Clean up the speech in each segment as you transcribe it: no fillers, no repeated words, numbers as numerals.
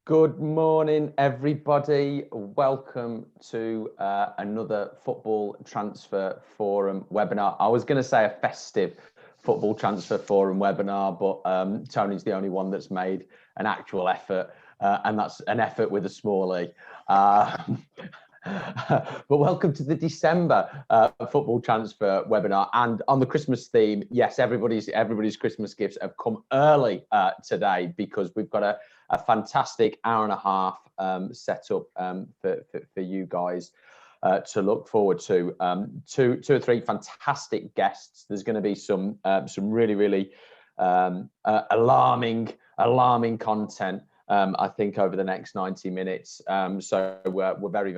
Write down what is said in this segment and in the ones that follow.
Good morning, everybody. Welcome to another Football Transfer Forum webinar. I was going to say a festive Football Transfer Forum webinar, but Tony's the only one that's made an actual effort, and that's an effort with a small e. But welcome to the December Football Transfer webinar, and on the Christmas theme. Yes, everybody's Christmas gifts have come early today, because we've got a fantastic hour and a half set up for you guys to look forward to. Two or three fantastic guests. There's going to be some really alarming content, I think, over the next 90 minutes. So we're very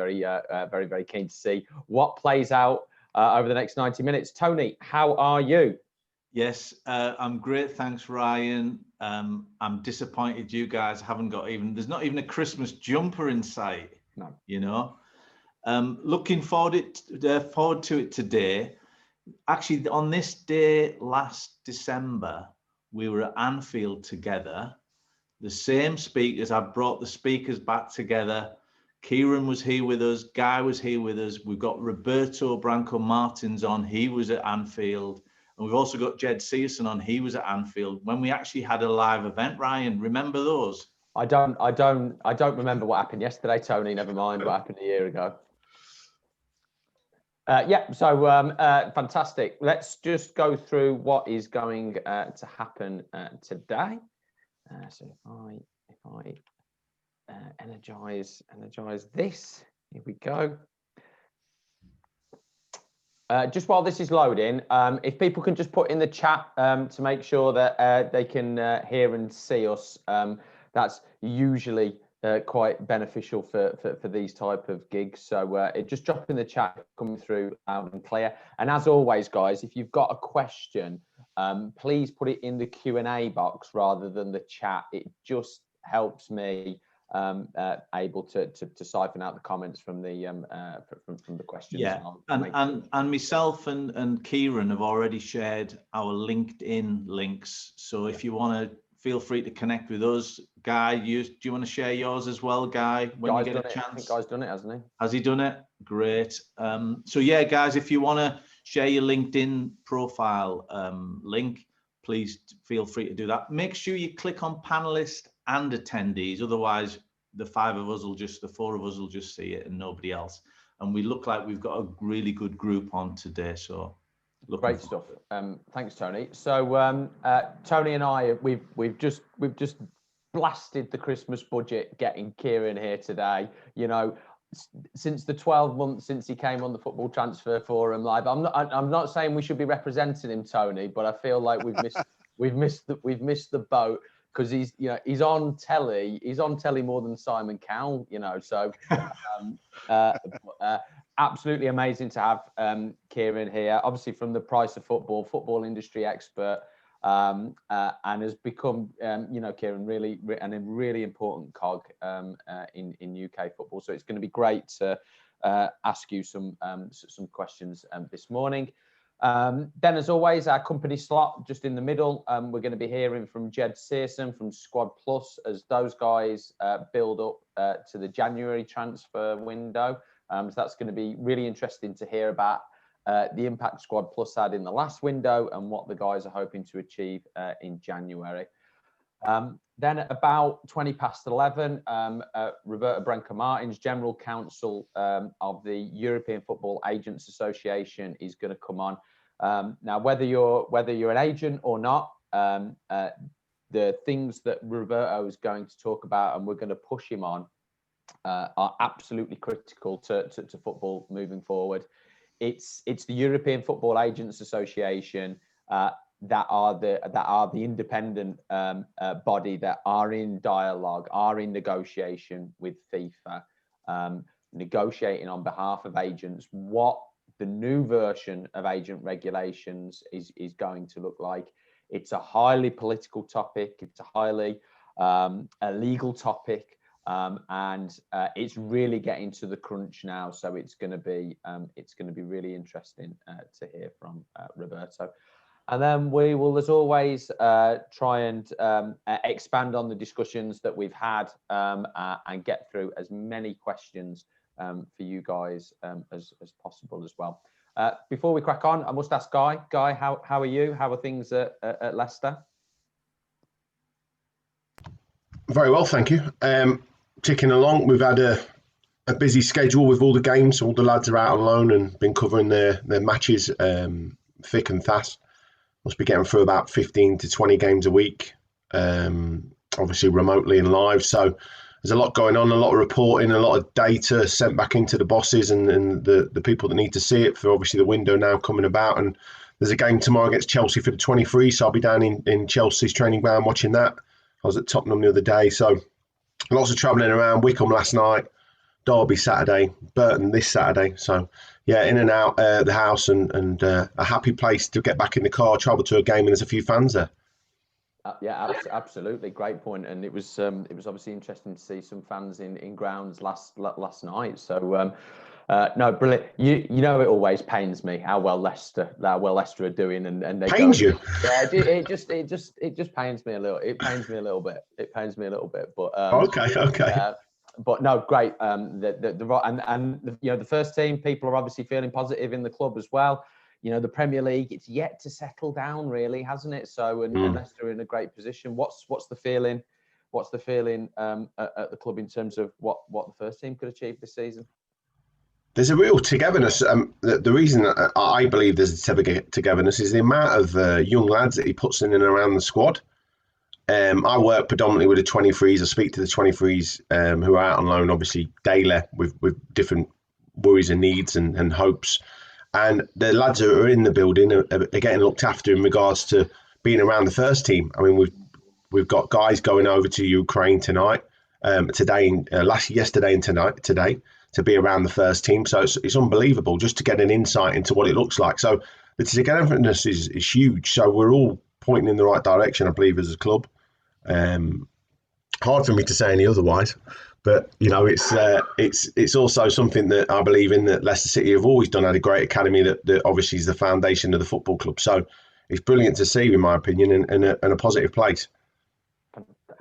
keen to see what plays out over the next 90 minutes. Tony, how are you? Yes, I'm great. Thanks, Ryan. I'm disappointed you guys haven't got there's not even a Christmas jumper in sight. No. You know, looking forward to it today. Actually, on this day last December, we were at Anfield together. The same speakers. I brought the speakers back together. Kieran was here with us. Guy was here with us. We've got Roberto Branco Martins on. He was at Anfield. And we've also got Ged Searson on. He was at Anfield when we actually had a live event. Ryan, remember those? I don't remember what happened yesterday, Tony. Never mind what happened a year ago. Yeah, so fantastic. Let's just go through what is going to happen today. So if I energize this, here we go. Just while this is loading, if people can just put in the chat to make sure that they can hear and see us, that's usually quite beneficial for these type of gigs. So just drop in the chat, coming through loud and clear. And as always, guys, if you've got a question, please put it in the Q&A box rather than the chat. It just helps me able to siphon out the comments from the questions. Yeah, and myself and Kieran have already shared our LinkedIn links. So if you want to, feel free to connect with us. Guy, do you want to share yours as well, Guy, when you get a chance? I think Guy's done it, hasn't he? Has he done it? Great. So yeah, guys, if you want to share your LinkedIn profile link, please feel free to do that. Make sure you click on panelists and attendees. Otherwise, the four of us will just see it and nobody else. And we look like we've got a really good group on today. So great stuff. Thanks, Tony. So Tony and I, we've just blasted the Christmas budget getting Kieran here today. You know, since the 12 months since he came on the Football Transfer Forum live, I'm not saying we should be representing him, Tony, but I feel like we've missed the boat, because he's on telly. He's on telly more than Simon Cowell, you know. So absolutely amazing to have Kieran here, obviously from the Price of football industry expert, and has become, Kieran, really a really important cog in UK football. So it's going to be great to ask you some questions this morning. Then, as always, our company slot just in the middle. We're going to be hearing from Ged Searson from Squad Plus as those guys build up to the January transfer window. So that's going to be really interesting to hear about the impact Squad Plus had in the last window and what the guys are hoping to achieve in January. Then at about 11:20, Roberto Branco Martins, General Counsel of the European Football Agents Association, is going to come on. Now, whether you're an agent or not, the things that Roberto is going to talk about, and we're going to push him on, are absolutely critical to football moving forward. It's the European Football Agents Association that are the independent body that are in dialogue, are in negotiation with FIFA, negotiating on behalf of agents what the new version of agent regulations is going to look like. It's a highly political topic. It's a highly a legal topic. And it's really getting to the crunch now, so it's going to be really interesting to hear from Roberto. And then we will, as always, try and expand on the discussions that we've had and get through as many questions for you guys as possible as well. Before we crack on, I must ask Guy. Guy, how are you? How are things at Leicester? Very well, thank you. Ticking along. We've had a busy schedule with all the games. All the lads are out on loan and been covering their matches thick and fast. Must be getting through about 15 to 20 games a week, obviously remotely and live. So there's a lot going on, a lot of reporting, a lot of data sent back into the bosses and the people that need to see it for obviously the window now coming about. And there's a game tomorrow against Chelsea for the 23, so I'll be down in Chelsea's training ground watching that. I was at Tottenham the other day, so lots of travelling around. Wickham last night, Derby Saturday, Burton this Saturday. So yeah, in and out the house and a happy place to get back in the car, travel to a game, and there's a few fans there. Yeah, absolutely, great point. And it was obviously interesting to see some fans in grounds last night. So no, brilliant. You know, it always pains me how well Leicester are doing, and they pains you. Yeah, it just pains me a little. It pains me a little bit. But okay. But no, great. And you know, the first team, people are obviously feeling positive in the club as well. You know, the Premier League, it's yet to settle down, really, hasn't it? So, and Leicester are in a great position. What's the feeling? What's the feeling at the club in terms of what the first team could achieve this season? There's a real togetherness. The reason I believe there's a togetherness is the amount of young lads that he puts in and around the squad. I work predominantly with the 23s. I speak to the 23s who are out on loan, obviously daily, with different worries and needs and hopes. And the lads who are in the building are getting looked after in regards to being around the first team. I mean, we've got guys going over to Ukraine tonight, yesterday and today to be around the first team. So it's unbelievable just to get an insight into what it looks like. So the togetherness is huge. So we're all pointing in the right direction, I believe, as a club. Hard for me to say any otherwise. But, you know, it's also something that I believe in, that Leicester City have always done, had a great academy that obviously is the foundation of the football club. So it's brilliant to see, in my opinion, and a positive place.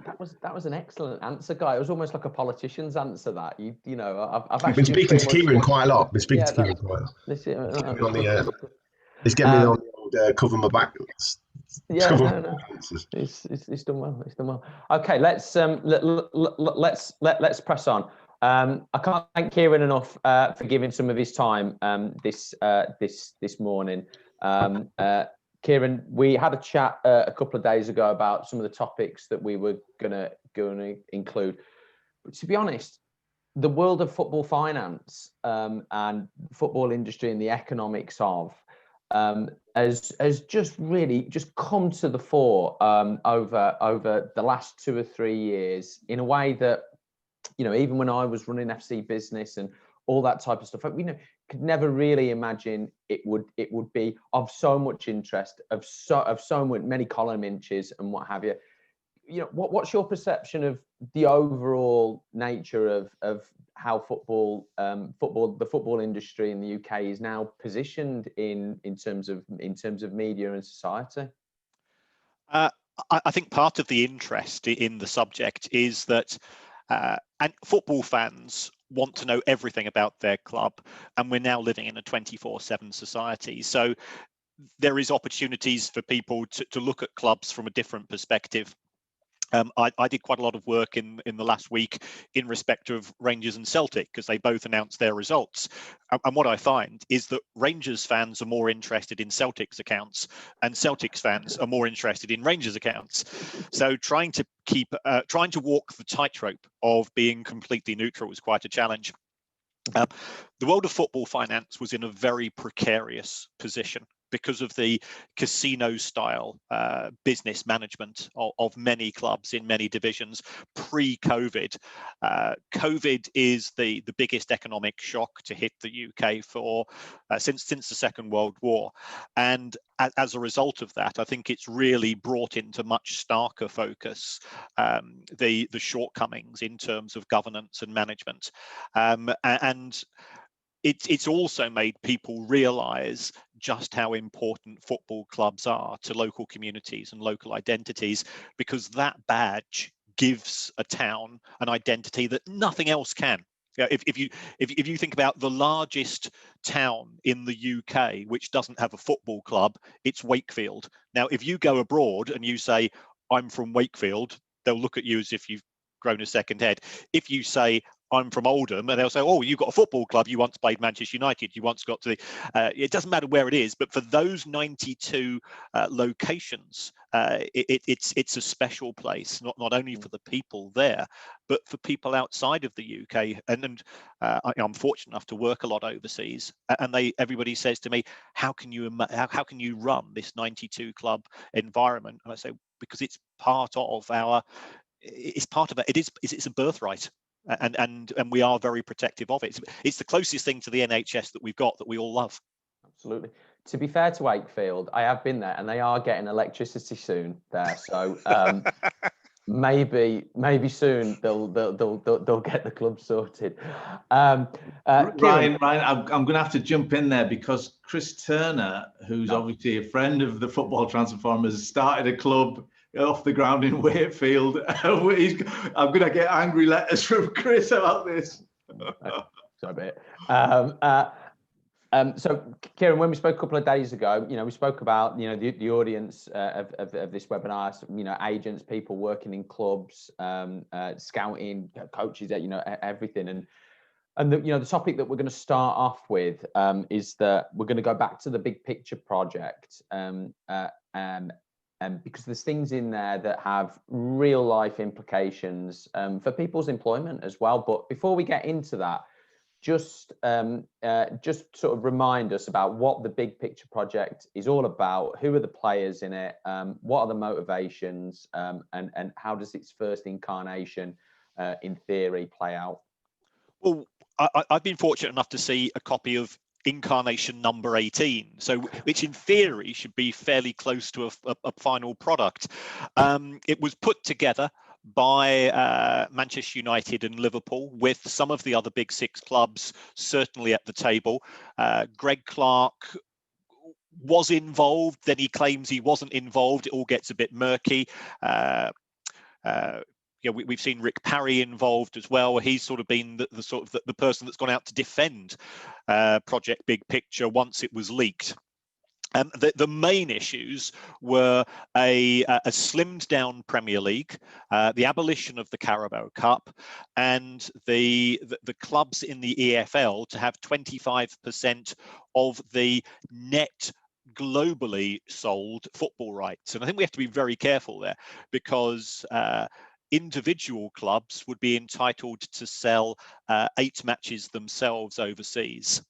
That was an excellent answer, Guy. It was almost like a politician's answer. That you know, I've been speaking to Kieran quite a lot. He's getting me on the old cover my back. Yeah, no. He's done well. He's done well. Okay, let's press on. I can't thank Kieran enough for giving some of his time this morning. Kieran, we had a chat a couple of days ago about some of the topics that we were gonna include. But to be honest, the world of football finance and football industry and the economics of has just really come to the fore over the last 2 or 3 years in a way that, you know, even when I was running FC Business and all that type of stuff, could never really imagine it would be of so much interest, of so many column inches and what have you. You know, what's your perception of the overall nature of how the football industry in the UK is now positioned in terms of media and society? I think part of the interest in the subject is that and football fans want to know everything about their club, and we're now living in a 24/7 society. So there is opportunities for people to look at clubs from a different perspective. I did quite a lot of work in the last week in respect of Rangers and Celtic, because they both announced their results. And what I find is that Rangers fans are more interested in Celtic's accounts, and Celtics fans are more interested in Rangers accounts. So trying to walk the tightrope of being completely neutral was quite a challenge. The world of football finance was in a very precarious position because of the casino style business management of many clubs in many divisions pre-COVID. COVID is the biggest economic shock to hit the UK since the Second World War. And as a result of that, I think it's really brought into much starker focus the shortcomings in terms of governance and management. And it's also made people realise just how important football clubs are to local communities and local identities, because that badge gives a town an identity that nothing else can. Yeah, if you think about the largest town in the UK which doesn't have a football club, it's Wakefield. Now, if you go abroad and you say, I'm from Wakefield, they'll look at you as if you've grown a second head. If you say, I'm from Oldham, and they'll say, oh, you've got a football club, you once played Manchester United, you once got to the, it doesn't matter where it is, but for those 92 locations, it's a special place, not only for the people there, but for people outside of the UK. And I'm fortunate enough to work a lot overseas, and everybody says to me, how can you run this 92 club environment? And I say, because it's part of it's a birthright. And we are very protective of it. It's the closest thing to the NHS that we've got that we all love. Absolutely. To be fair to Wakefield, I have been there, and they are getting electricity soon there. So maybe soon they'll get the club sorted. Ryan, I'm going to have to jump in there, because Chris Turner, who's obviously a friend of the Football Transfer Forum, has started a club off the ground in Wakefield. I'm going to get angry letters from Chris about this. Sorry about it. So, Kieran, when we spoke a couple of days ago, we spoke about, the audience of this webinar, agents, people working in clubs, scouting, coaches, everything. And the topic that we're going to start off with is that we're going to go back to the big picture project. Because there's things in there that have real life implications for people's employment as well. But before we get into that, just sort of remind us about what the big picture project is all about. Who are the players in it? What are the motivations? And how does its first incarnation, in theory, play out? Well, I've been fortunate enough to see a copy of incarnation number 18, so which in theory should be fairly close to a final product. It was put together by Manchester United and Liverpool, with some of the other big six clubs certainly at the table. Greg Clark was involved, then he claims he wasn't involved. It all gets a bit murky. We've seen Rick Parry involved as well. He's sort of been the person that's gone out to defend Project Big Picture once it was leaked. The main issues were a slimmed down Premier League, the abolition of the Carabao Cup, and the clubs in the EFL to have 25% of the net globally sold football rights. And I think we have to be very careful there, because individual clubs would be entitled to sell 8 matches themselves overseas.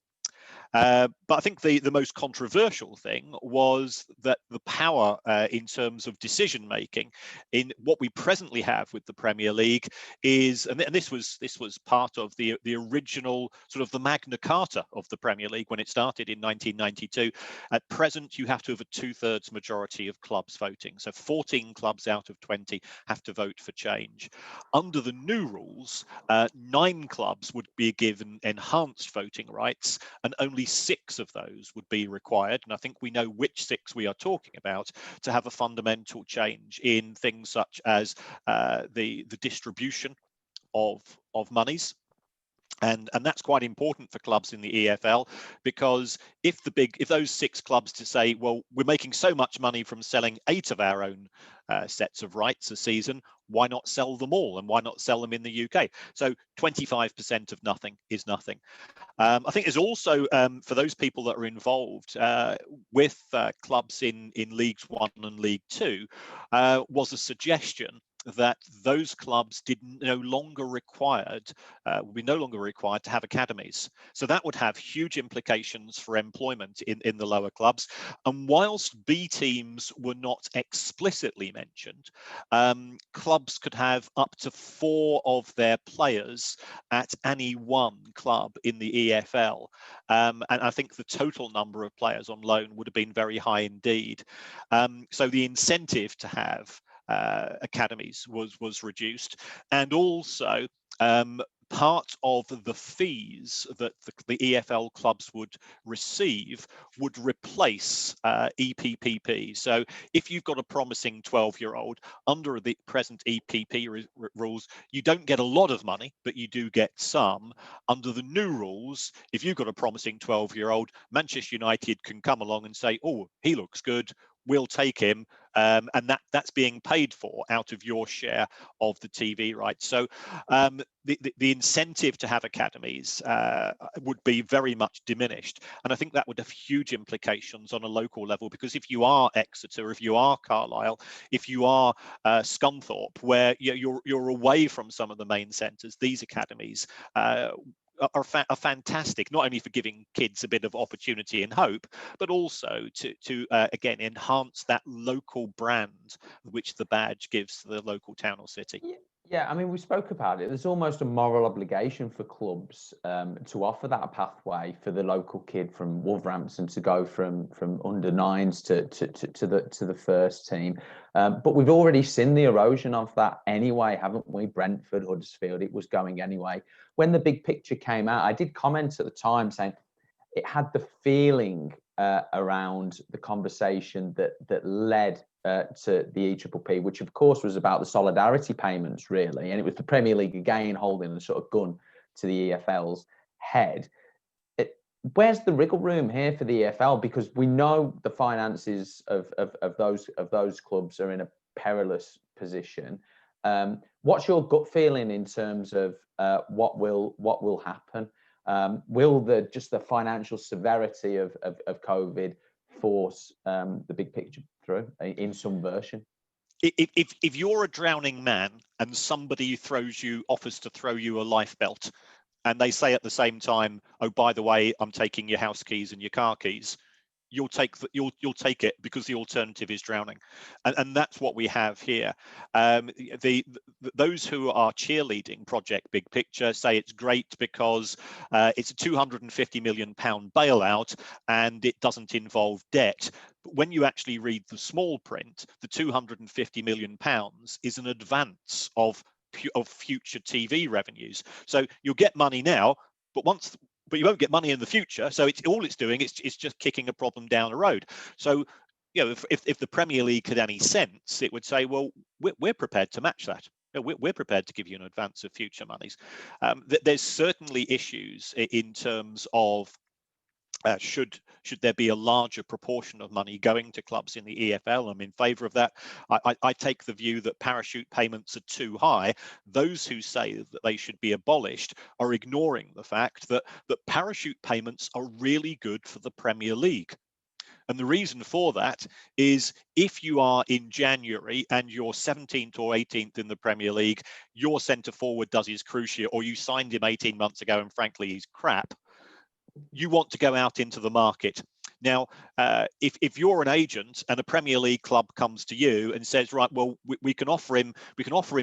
But I think the most controversial thing was that the power in terms of decision making in what we presently have with the Premier League is, and this was part of the original sort of the Magna Carta of the Premier League when it started in 1992. At present, you have to have a 2/3 majority of clubs voting. So 14 clubs out of 20 have to vote for change. Under the new rules, 9 clubs would be given enhanced voting rights, and only 6 of those would be required, and I think we know which 6 we are talking about, to have a fundamental change in things such as the distribution of monies. And that's quite important for clubs in the EFL, because if those 6 clubs to say, well, we're making so much money from selling 8 of our own sets of rights a season, why not sell them all, and why not sell them in the UK? So 25% of nothing is nothing. I think there's also, for those people that are involved with clubs in Leagues 1 and League 2, was a suggestion that those clubs would be no longer required to have academies. So that would have huge implications for employment in the lower clubs. And whilst B teams were not explicitly mentioned, clubs could have up to 4 of their players at any one club in the EFL. And I think the total number of players on loan would have been very high indeed. So the incentive to have academies was reduced, and also part of the fees that the EFL clubs would receive would replace EPPP. So if you've got a promising 12-year-old under the present EPP rules, you don't get a lot of money, but you do get some. Under the new rules, if you've got a promising 12-year-old, Manchester United can come along and say, oh, he looks good, we'll take him, and that's being paid for out of your share of the TV rights. So the incentive to have academies would be very much diminished, and I think that would have huge implications on a local level, because if you are Exeter, if you are Carlisle, if you are Scunthorpe, where you're away from some of the main centres, these academies are fantastic, not only for giving kids a bit of opportunity and hope, but also to again enhance that local brand which the badge gives to the local town or city. Yeah, I mean, we spoke about it. There's almost a moral obligation for clubs to offer that pathway for the local kid from Wolverhampton to go from under nines to the first team. But we've already seen the erosion of that anyway, haven't we? Brentford, Huddersfield, it was going anyway. When the big picture came out, I did comment at the time saying it had the feeling around the conversation that led to the EPPP, which of course was about the solidarity payments, really, and it was the Premier League again holding a sort of gun to the EFL's head. Where's the wriggle room here for the EFL? Because we know the finances of those clubs are in a perilous position. What's your gut feeling in terms of what will happen? Will the financial severity of COVID force the big picture through in some version? If you're a drowning man and somebody offers to throw you a life belt, and they say at the same time, oh, by the way, I'm taking your house keys and your car keys, you'll take it, because the alternative is drowning, and that's what we have here. Those who are cheerleading Project Big Picture say it's great because it's a £250 million bailout and it doesn't involve debt. But when you actually read the small print, the £250 million is an advance of future TV revenues. So you'll get money now, but you won't get money in the future. So it's doing, it's just kicking a problem down the road. So, if the Premier League had any sense, it would say, well, we're prepared to match that. We're prepared to give you an advance of future monies. There's certainly issues in terms of should there be a larger proportion of money going to clubs in the EFL? I'm in favour of that. I take the view that parachute payments are too high. Those who say that they should be abolished are ignoring the fact that parachute payments are really good for the Premier League. And the reason for that is if you are in January and you're 17th or 18th in the Premier League, your centre forward does his cruciate, or you signed him 18 months ago and frankly he's crap, you want to go out into the market. Now, if you're an agent and a Premier League club comes to you and says, right, well, we can offer him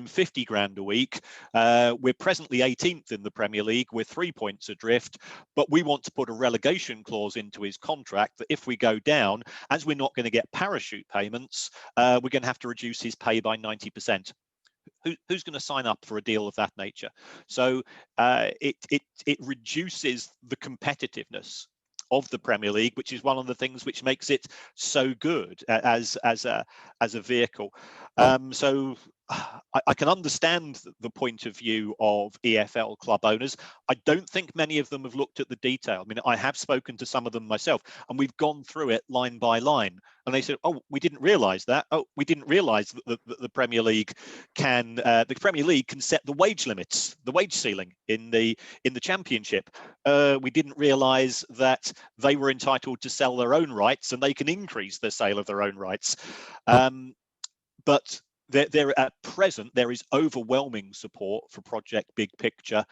50 grand a week. We're presently 18th in the Premier League. We're 3 points adrift, but we want to put a relegation clause into his contract that if we go down, as we're not going to get parachute payments, we're going to have to reduce his pay by 90%. Who's going to sign up for a deal of that nature? So it reduces the competitiveness of the Premier League, which is one of the things which makes it so good as a vehicle. So I can understand the point of view of EFL club owners. I don't think many of them have looked at the detail. I mean, I have spoken to some of them myself, and we've gone through it line by line. And they said, "Oh, we didn't realise that. Oh, we didn't realise that the Premier League can set the wage limits, the wage ceiling in the Championship. We didn't realise that they were entitled to sell their own rights, and they can increase the sale of their own rights." But there at present, there is overwhelming support for Project Big Picture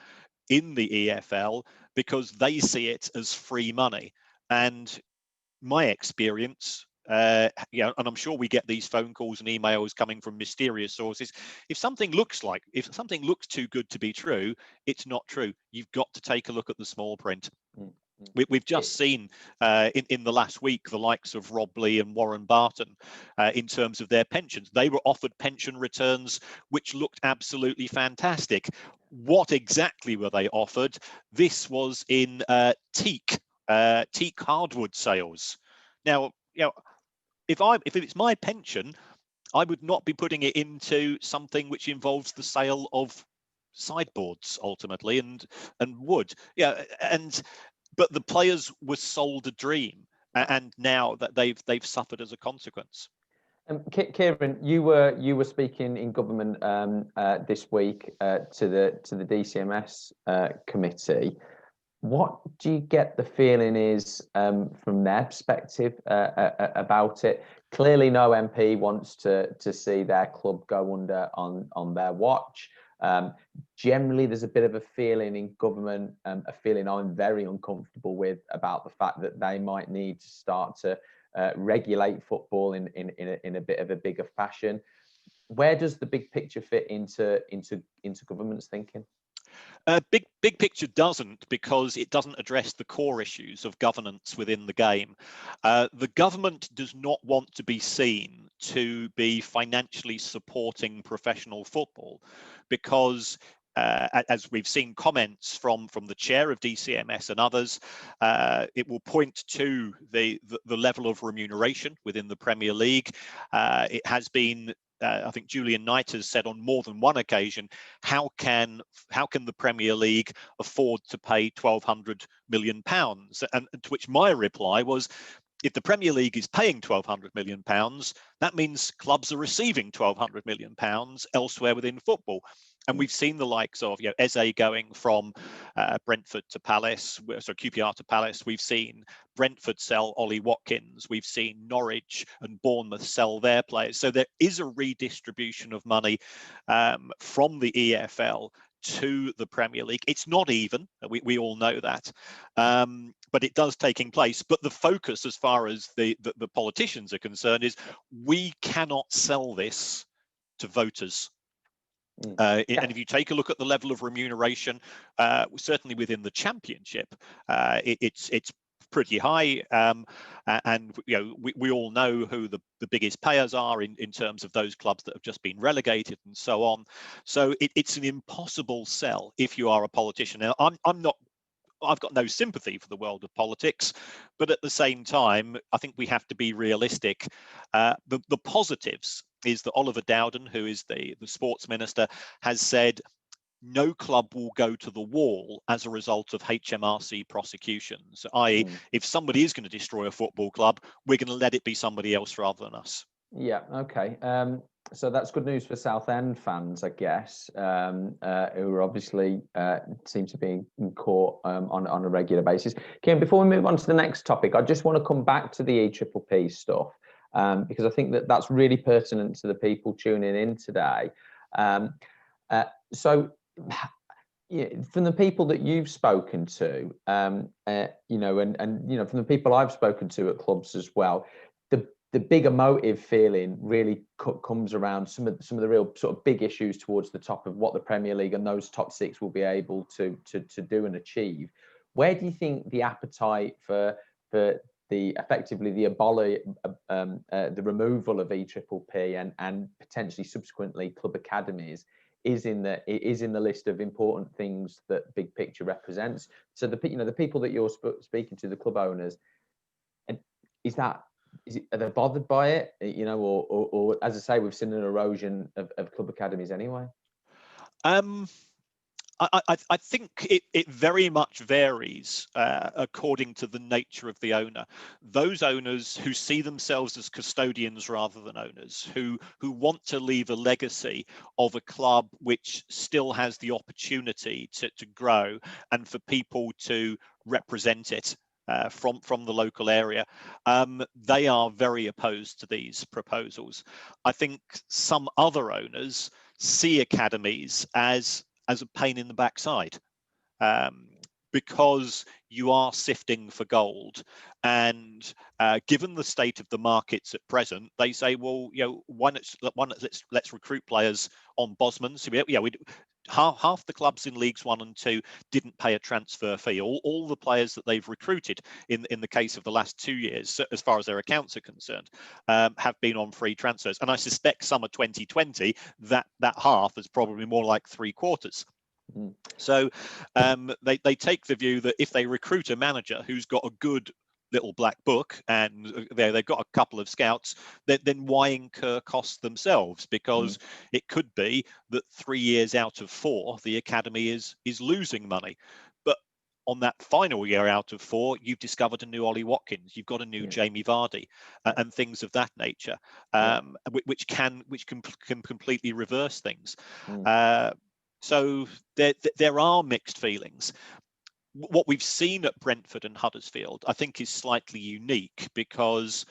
in the EFL because they see it as free money. And my experience, and I'm sure we get these phone calls and emails coming from mysterious sources. If something looks too good to be true, it's not true. You've got to take a look at the small print. We've just seen in the last week the likes of Rob Lee and Warren Barton in terms of their pensions. They were offered pension returns which looked absolutely fantastic. What exactly were they offered? This was in teak hardwood sales. Now, if it's my pension, I would not be putting it into something which involves the sale of sideboards ultimately and wood. But the players were sold a dream, and now that they've suffered as a consequence. Kieran, you were speaking in government this week to the DCMS committee. What do you get the feeling is from their perspective about it? Clearly, no MP wants to see their club go under on their watch. Generally, there's a bit of a feeling in government, a feeling I'm very uncomfortable with about the fact that they might need to start to regulate football in a bit of a bigger fashion. Where does the big picture fit into government's thinking? Big picture doesn't, because it doesn't address the core issues of governance within the game. The government does not want to be seen to be financially supporting professional football, because as we've seen comments from the chair of DCMS and others, it will point to the level of remuneration within the Premier League. It has been I think Julian Knight has said on more than one occasion, how can the Premier League afford to pay £1,200 million? And to which my reply was, if the Premier League is paying £1,200 million, that means clubs are receiving £1,200 million elsewhere within football. And we've seen the likes of Eze going from Brentford to Palace, so QPR to Palace. We've seen Brentford sell Ollie Watkins. We've seen Norwich and Bournemouth sell their players. So there is a redistribution of money from the EFL to the Premier League. It's not even, we all know that, but it does taking place. But the focus, as far as the politicians are concerned, is we cannot sell this to voters. And if you take a look at the level of remuneration, certainly within the Championship, it's pretty high, and we all know who the biggest payers are in terms of those clubs that have just been relegated and so on. So it's an impossible sell if you are a politician. Now, I've got no sympathy for the world of politics, but at the same time, I think we have to be realistic. The positives is that Oliver Dowden, who is the sports minister, has said no club will go to the wall as a result of HMRC prosecutions, i.e. if somebody is going to destroy a football club, we're going to let it be somebody else rather than us. Yeah, okay. So that's good news for Southend fans, I guess, who are obviously seem to be in court on a regular basis. Kieran, before we move on to the next topic, I just want to come back to the EPPP stuff, because I think that's really pertinent to the people tuning in today. So, from the people that you've spoken to, and from the people I've spoken to at clubs as well, the big emotive feeling really comes around some of the real sort of big issues towards the top of what the Premier League and those top six will be able to do and achieve. Where do you think the appetite for effectively the removal of EPPP and potentially subsequently club academies is in the list of important things that big picture represents? So the people that you're speaking to, the club owners, and are they bothered by it? Or as I say, we've seen an erosion of club academies anyway. I think it very much varies according to the nature of the owner. Those owners who see themselves as custodians rather than owners, who want to leave a legacy of a club which still has the opportunity to grow and for people to represent it from the local area, they are very opposed to these proposals. I think some other owners see academies as a pain in the backside, because you are sifting for gold, and given the state of the markets at present, they say, well, let's recruit players on Bosman. So half the clubs in Leagues 1 and 2 didn't pay a transfer fee. All the players that they've recruited in the case of the last 2 years, as far as their accounts are concerned, have been on free transfers. And I suspect summer 2020, that half is probably more like 3/4. So they take the view that if they recruit a manager who's got a good little black book and they've got a couple of scouts, then why incur costs themselves? Because it could be that 3 years out of 4 the academy is losing money, but on that final year out of 4 you've discovered a new Ollie Watkins, you've got a new Jamie Vardy, and things of that nature, which can completely reverse things. So there are mixed feelings. What we've seen at Brentford and Huddersfield, I think, is slightly unique because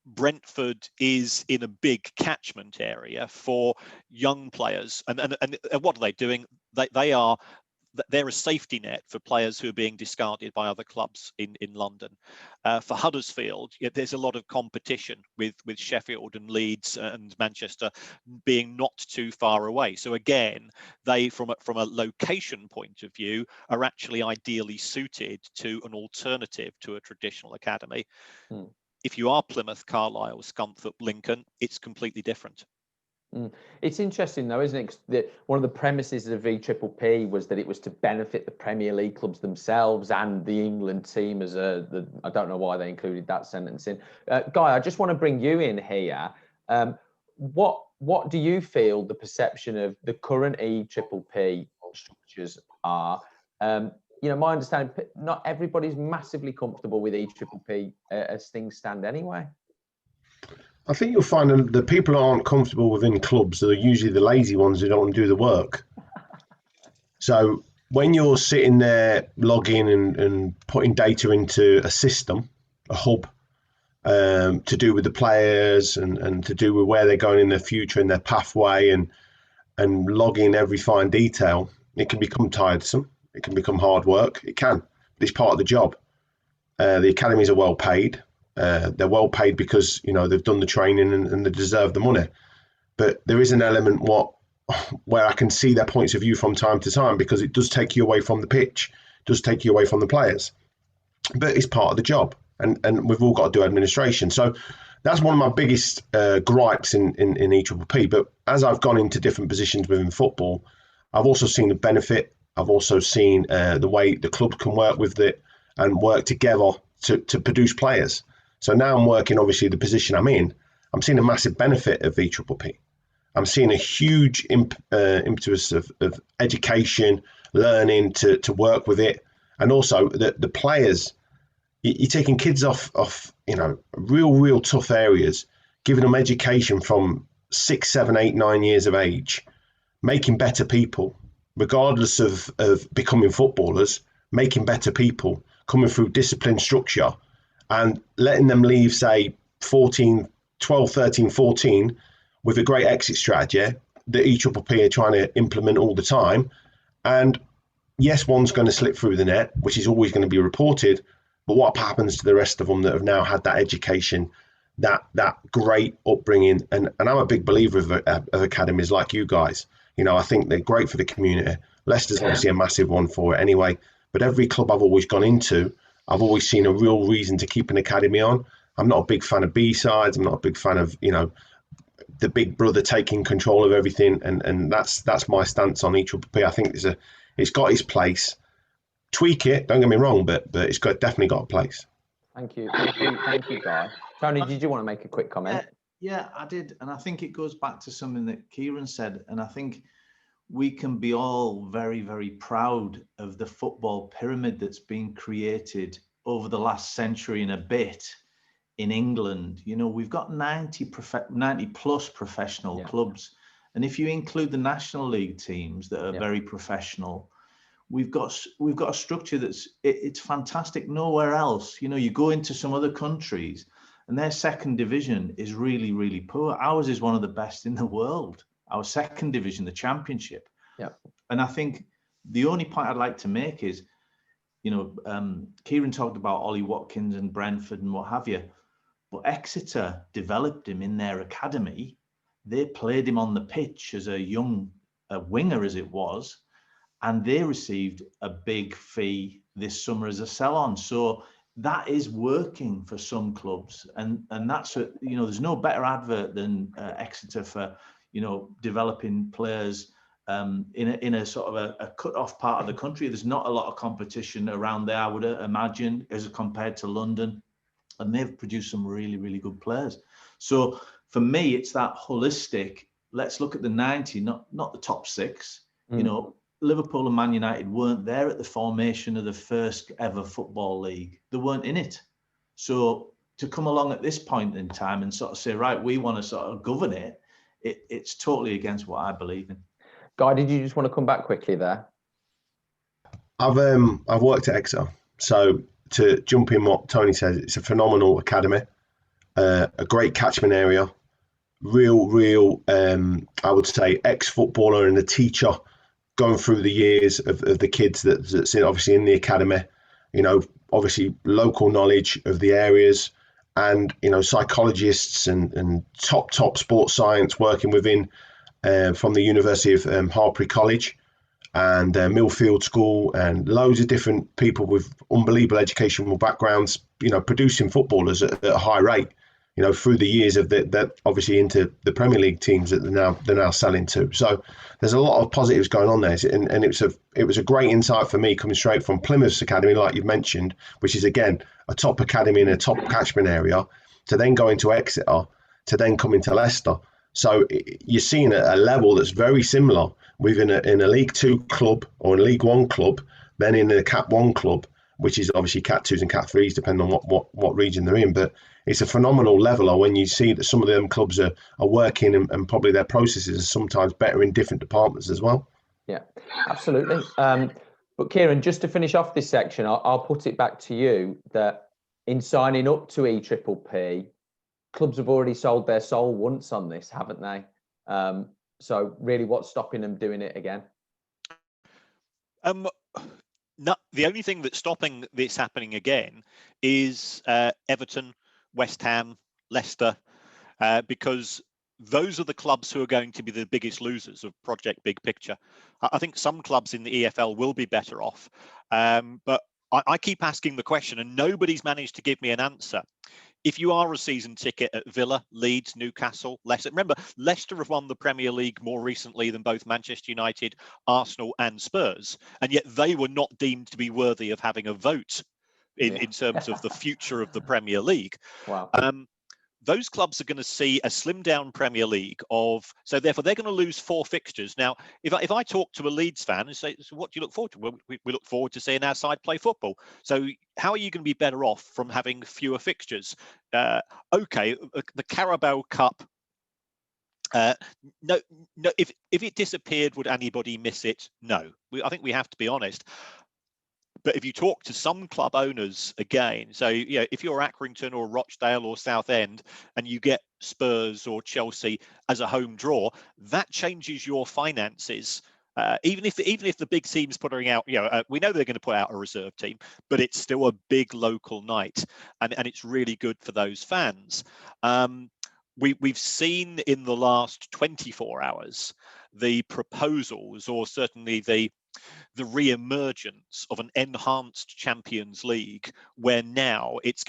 Brentford is in a big catchment area for young players. And what are they doing? They're a safety net for players who are being discarded by other clubs in London. For Huddersfield, there's a lot of competition with Sheffield and Leeds and Manchester being not too far away. So again, they, from a location point of view, are actually ideally suited to an alternative to a traditional academy. If you are Plymouth, Carlisle, Scunthorpe, Lincoln, it's completely different. It's interesting though, isn't it? That one of the premises of VPPP was that it was to benefit the Premier League clubs themselves and the England team as I don't know why they included that sentence in. Guy, I just want to bring you in here. What do you feel the perception of the current EPPP structures are? My understanding, not everybody's massively comfortable with EPPP as things stand anyway. I think you'll find that the people who aren't comfortable within clubs are usually the lazy ones who don't want to do the work. So when you're sitting there logging and putting data into a system, a hub, to do with the players and to do with where they're going in their future and their pathway and logging every fine detail, it can become tiresome. It can become hard work. It can, but it's part of the job. The academies are well paid. They're well paid because they've done the training and they deserve the money. But there is an element where I can see their points of view from time to time, because it does take you away from the pitch, does take you away from the players. But it's part of the job, and we've all got to do administration. So that's one of my biggest gripes in EPPP. But as I've gone into different positions within football, I've also seen the benefit. I've also seen the way the club can work with it and work together to produce players. So now I'm working, obviously, the position I'm in. I'm seeing a massive benefit of VPPP. I'm seeing a huge impetus of education, learning to work with it. And also the players, you're taking kids off real tough areas, giving them education from 6, 7, 8, 9 years of age, making better people, regardless of becoming footballers, making better people, coming through discipline structure, and letting them leave, say, 12, 13, 14, with a great exit strategy that EPPP are trying to implement all the time. And yes, one's going to slip through the net, which is always going to be reported. But what happens to the rest of them that have now had that education, that great upbringing? And I'm a big believer of academies like you guys. I think they're great for the community. Leicester's obviously a massive one for it anyway. But every club I've always gone into, I've always seen a real reason to keep an academy on. I'm not a big fan of B-sides. I'm not a big fan of, the big brother taking control of everything. And that's my stance on EPPP. I think it's got its place. Tweak it, don't get me wrong, but it's definitely got a place. Thank you, Guy. Tony, did you want to make a quick comment? Yeah, I did. And I think it goes back to something that Kieran said. And I think we can be all very, very proud of the football pyramid that's been created over the last century and a bit in England. We've got 90 plus professional clubs. And if you include the National League teams that are very professional, we've got a structure it's fantastic nowhere else. You go into some other countries and their second division is really, really poor. Ours is one of the best in the world. Our second division, the Championship. Yeah. And I think the only point I'd like to make is, Kieran talked about Ollie Watkins and Brentford and what have you, but Exeter developed him in their academy. They played him on the pitch as a young winger, as it was, and they received a big fee this summer as a sell-on. So that is working for some clubs, and that's there's no better advert than Exeter for developing players in a sort of a cut-off part of the country. There's not a lot of competition around there, I would imagine, as compared to London, and they've produced some really, really good players. So for me, it's that holistic, let's look at the 90, not the top six. You know, Liverpool and Man United weren't there at the formation of the first ever football league. They weren't in it. So to come along at this point in time and sort of say, right, we want to sort of govern it, it's totally against what I believe in. Guy, did you just want to come back quickly there? I've worked at Exeter, so to jump in what Tony says, it's a phenomenal academy, a great catchment area, real I would say ex-footballer and a teacher going through the years of the kids that's obviously in the academy. You know, obviously local knowledge of the areas, and you know, psychologists and top sports science working within from the University of Hartpury College and Millfield School, and loads of different people with unbelievable educational backgrounds, you know, producing footballers at a high rate, you know, through the years of that obviously into the Premier League teams that they're now selling to. So there's a lot of positives going on there, and it was a great insight for me coming straight from Plymouth's academy, like you've mentioned, which is again a top academy in a top catchment area, to then go into Exeter, to then come into Leicester. So you're seeing a level that's very similar within in a League Two club or a League One club, then in a Cat One club, which is obviously Cat Twos and Cat Threes, depending on what region they're in. But it's a phenomenal leveler when you see that some of them clubs are working, and probably their processes are sometimes better in different departments as well. Yeah, absolutely. But Kieran, just to finish off this section, I'll put it back to you that in signing up to EPPP, clubs have already sold their soul once on this, haven't they? So really, what's stopping them doing it again? No, the only thing that's stopping this happening again is Everton, West Ham, Leicester, because those are the clubs who are going to be the biggest losers of Project Big Picture. I think some clubs in the EFL will be better off, but I keep asking the question and nobody's managed to give me an answer. If you are a season ticket at Villa, Leeds, Newcastle, Leicester, remember, Leicester have won the Premier League more recently than both Manchester United, Arsenal and Spurs, and yet they were not deemed to be worthy of having a vote in terms of the future of the Premier League. Wow. Those clubs are going to see a slimmed down Premier League so therefore they're going to lose 4 fixtures. Now, if I talk to a Leeds fan and say, so what do you look forward to? Well, we look forward to seeing our side play football. So how are you going to be better off from having fewer fixtures? Okay, the Carabao Cup. No. If it disappeared, would anybody miss it? No. I think we have to be honest. But if you talk to some club owners again, so you know, if you're Accrington or Rochdale or Southend and you get Spurs or Chelsea as a home draw, that changes your finances. Even if the big team's putting out, you know, we know they're going to put out a reserve team, but it's still a big local night, and it's really good for those fans. We've seen in the last 24 hours the proposals, or certainly the re-emergence of an enhanced Champions League, where now it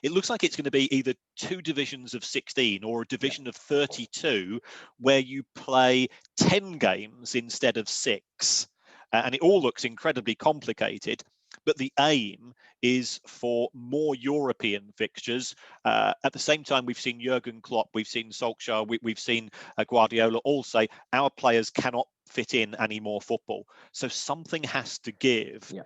looks like it's going to be either 2 divisions of 16 or a division of 32, where you play 10 games instead of 6. And it all looks incredibly complicated. But the aim is for more European fixtures. At the same time, we've seen Jurgen Klopp, we've seen Solskjaer, we've seen Guardiola all say our players cannot fit in any more football. So something has to give. Yeah.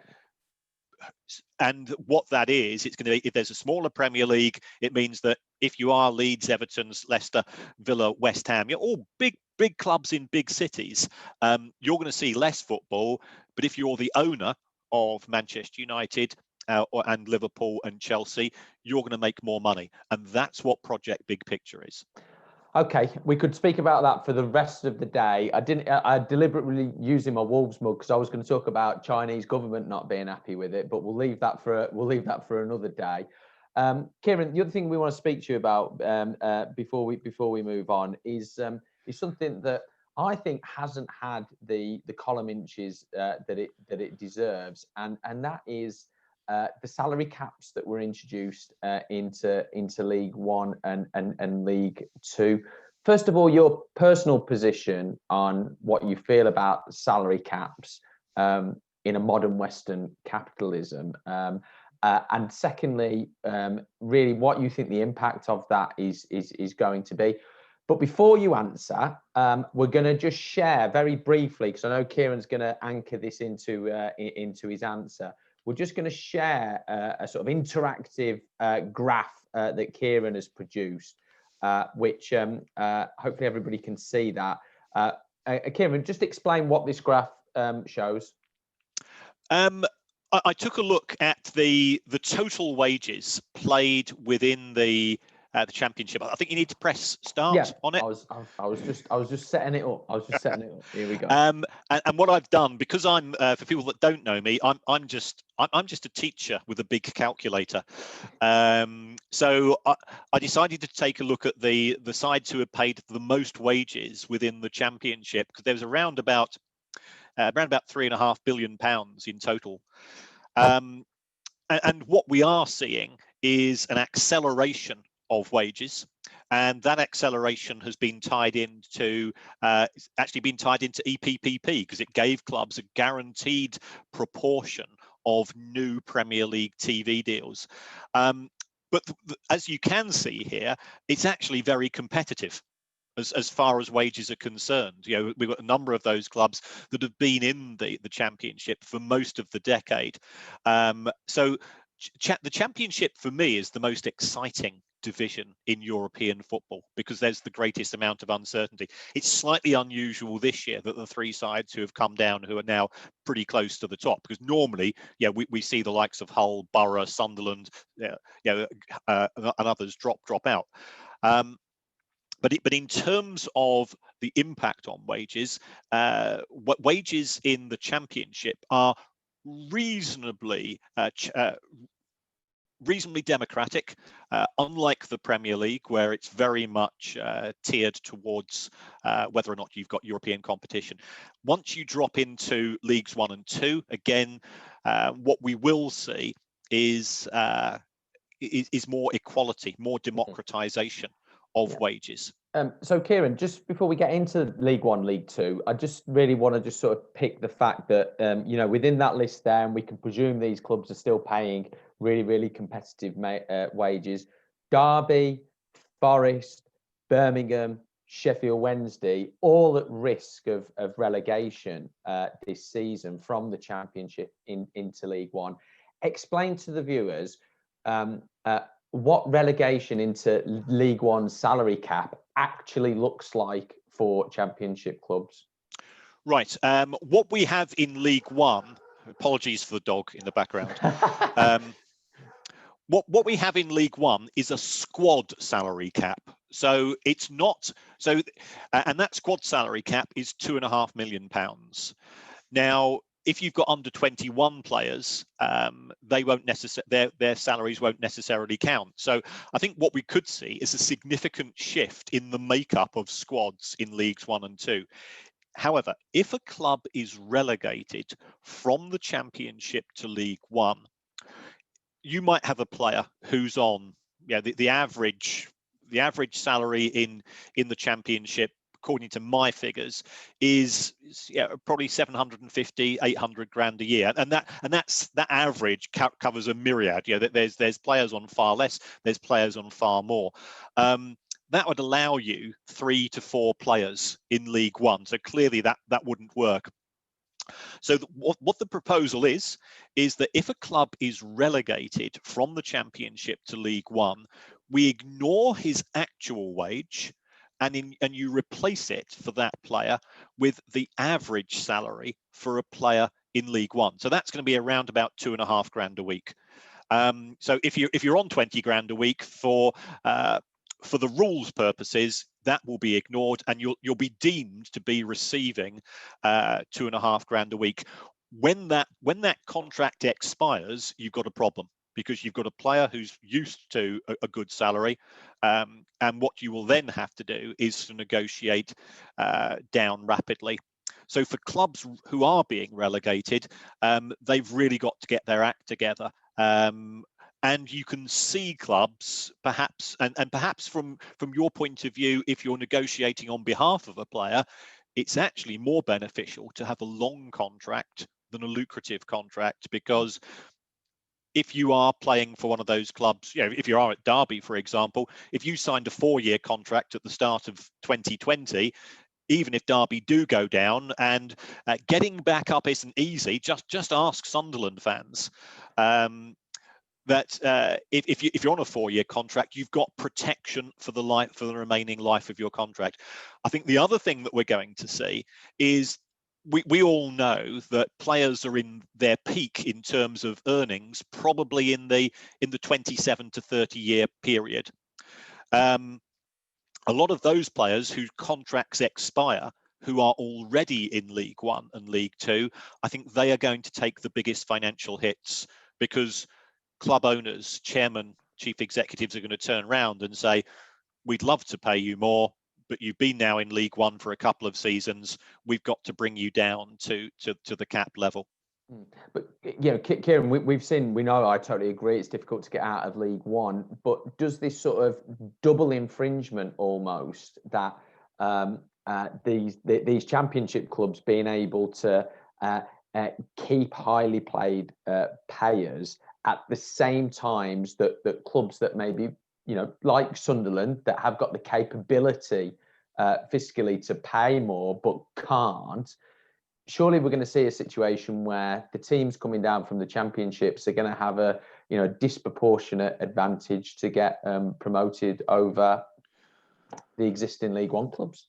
And what that is, it's going to be, if there's a smaller Premier League, it means that if you are Leeds, Everton's, Leicester, Villa, West Ham, you're all big clubs in big cities, you're going to see less football. But if you're the owner of Manchester United and Liverpool and Chelsea, you're going to make more money. And that's what Project Big Picture is. Okay, we could speak about that for the rest of the day. I deliberately using my Wolves mug because I was going to talk about Chinese government not being happy with it, but we'll leave that for another day. Kieran, the other thing we want to speak to you about before we move on is something that I think hasn't had the column inches that it deserves, and that is the salary caps that were introduced into League One and League Two. first of all, your personal position on what you feel about salary caps in a modern Western capitalism. And secondly, really what you think the impact of that is going to be. But before you answer, we're going to just share very briefly, because I know Kieran's going to anchor this into his answer. We're just going to share a sort of interactive graph that Kieran has produced, which hopefully everybody can see that. Kieran, just explain what this graph shows. I took a look at the total wages played within the championship. I think you need to press start on it. I was just setting it up. Here we go. And what I've done, because I'm for people that don't know me, I'm just a teacher with a big calculator. So I decided to take a look at the sides who had paid the most wages within the championship, because there was around about £3.5 billion in total. And what we are seeing is an acceleration of wages, and that acceleration has been tied into EPPP, because it gave clubs a guaranteed proportion of new Premier League TV deals. But as you can see here, it's actually very competitive as far as wages are concerned. You know, we've got a number of those clubs that have been in the championship for most of the decade. So the championship for me is the most exciting division in European football, because there's the greatest amount of uncertainty. It's slightly unusual this year that the three sides who have come down, who are now pretty close to the top, because normally, we see the likes of Hull, Borough, Sunderland, and others drop out. But in terms of the impact on wages, what wages in the championship are reasonably democratic, unlike the Premier League, where it's very much tiered towards whether or not you've got European competition. Once you drop into Leagues 1 and 2, again, what we will see is more equality, more democratization of wages. So Kieran, just before we get into League 1, League 2, I just really want to just sort of pick the fact that, within that list there, and we can presume these clubs are still paying really, really competitive wages. Derby, Forest, Birmingham, Sheffield Wednesday, all at risk of relegation this season from the Championship into League 1. Explain to the viewers what relegation into League 1 salary cap actually looks like for Championship clubs. Right. What we have in League 1, apologies for the dog in the background. What we have in League 1 is a squad salary cap. So it's not and that squad salary cap is £2.5 million. Now, if you've got under 21 players, they won't their salaries won't necessarily count. So I think what we could see is a significant shift in the makeup of squads in Leagues 1 and 2. However, if a club is relegated from the Championship to League 1, you might have a player who's on the average salary in the Championship, according to my figures, is probably 750, 800 grand a year, and that average covers a myriad. There's players on far less, there's players on far more. That would allow you 3 to 4 players in League 1. So clearly that wouldn't work. So what the proposal is that if a club is relegated from the Championship to League 1, we ignore his actual wage, and you replace it for that player with the average salary for a player in League 1. So that's going to be around about £2.5 grand a week. So if you're on 20 grand a week, for the rules purposes, that will be ignored, and you'll be deemed to be receiving £2.5 grand a week. When that contract expires, you've got a problem, because you've got a player who's used to a good salary, and what you will then have to do is to negotiate down rapidly. So for clubs who are being relegated, they've really got to get their act together. And you can see clubs perhaps, and perhaps from your point of view, if you're negotiating on behalf of a player, it's actually more beneficial to have a long contract than a lucrative contract, because if you are playing for one of those clubs, if you are at Derby, for example, if you signed a 4-year contract at the start of 2020, even if Derby do go down, and getting back up isn't easy, just ask Sunderland fans. That if you're on a 4-year contract, you've got protection for the remaining life of your contract. I think the other thing that we're going to see is we all know that players are in their peak in terms of earnings probably in the 27 to 30 year period. A lot of those players whose contracts expire, who are already in League One and League Two, I think they are going to take the biggest financial hits, because club owners, chairmen, chief executives are going to turn around and say, we'd love to pay you more, but you've been now in League One for a couple of seasons. We've got to bring you down to the cap level. But Kieran, we know, I totally agree, it's difficult to get out of League One, but does this sort of double infringement almost, that these championship clubs being able to keep highly paid players at the same times that clubs that maybe, like Sunderland, that have got the capability fiscally to pay more but can't, surely we're going to see a situation where the teams coming down from the championships are going to have a disproportionate advantage to get promoted over the existing League One clubs?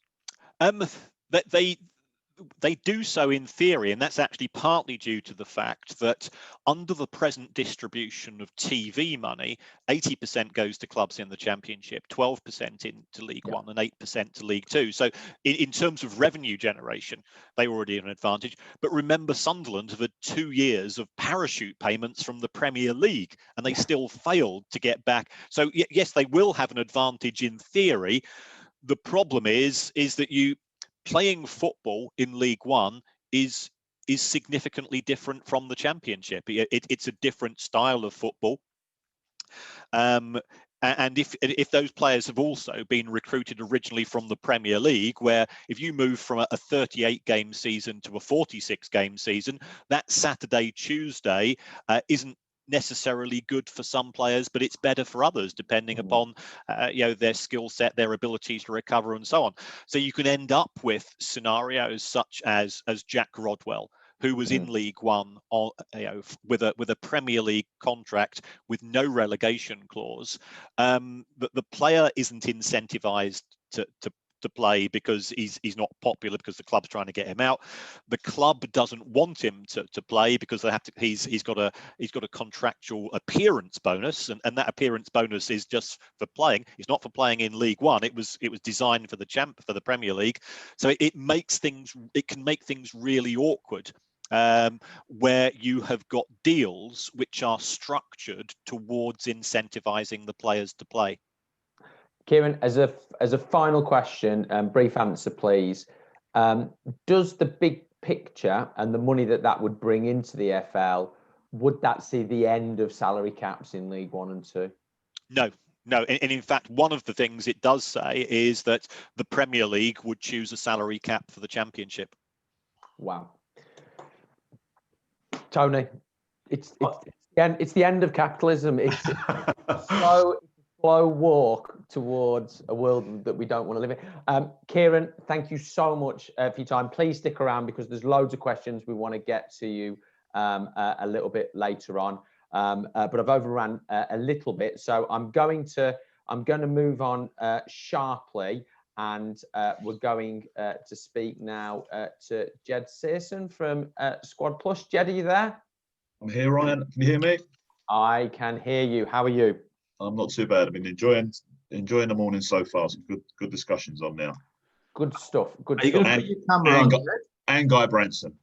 They do so in theory, and that's actually partly due to the fact that under the present distribution of TV money, 80% goes to clubs in the Championship, 12% into League One, and 8% to League Two. So in terms of revenue generation, they already have an advantage. But remember, Sunderland have had 2 years of parachute payments from the Premier League, and they still failed to get back. So yes, they will have an advantage in theory. The problem is that playing football in League One is significantly different from the Championship. It's a different style of football. And if those players have also been recruited originally from the Premier League, where if you move from a 38-game season to a 46-game season, that Saturday-Tuesday isn't necessarily good for some players, but it's better for others, depending upon their skill set, their ability to recover, and so on. So you can end up with scenarios such as Jack Rodwell, who was in League One with a Premier League contract with no relegation clause. The player isn't incentivized to play because he's not popular, because the club's trying to get him out. The club doesn't want him to play because he's got a contractual appearance bonus, and that appearance bonus is just for playing. It's not for playing in League One. It was designed for the Premier League. So it can make things really awkward, where you have got deals which are structured towards incentivizing the players to play. Kieran, as a final question, brief answer, please. Does the big picture and the money that would bring into the EFL, would that see the end of salary caps in League One and Two? No. And in fact, one of the things it does say is that the Premier League would choose a salary cap for the Championship. Wow. Tony, it's the end of capitalism. It's a slow walk towards a world that we don't want to live in. Kieran, thank you so much for your time. Please stick around, because there's loads of questions we want to get to you a little bit later on. But I've overrun a little bit, so I'm going to move on sharply, and we're going to speak now to Ged Searson from Squad Plus. Ged, are you there? I'm here, Ryan. Can you hear me? I can hear you. How are you? I'm not too bad. I've been enjoying the morning so far. Some good discussions on now. Good stuff. Good Are you stuff. going to put your camera on? And Guy Branson.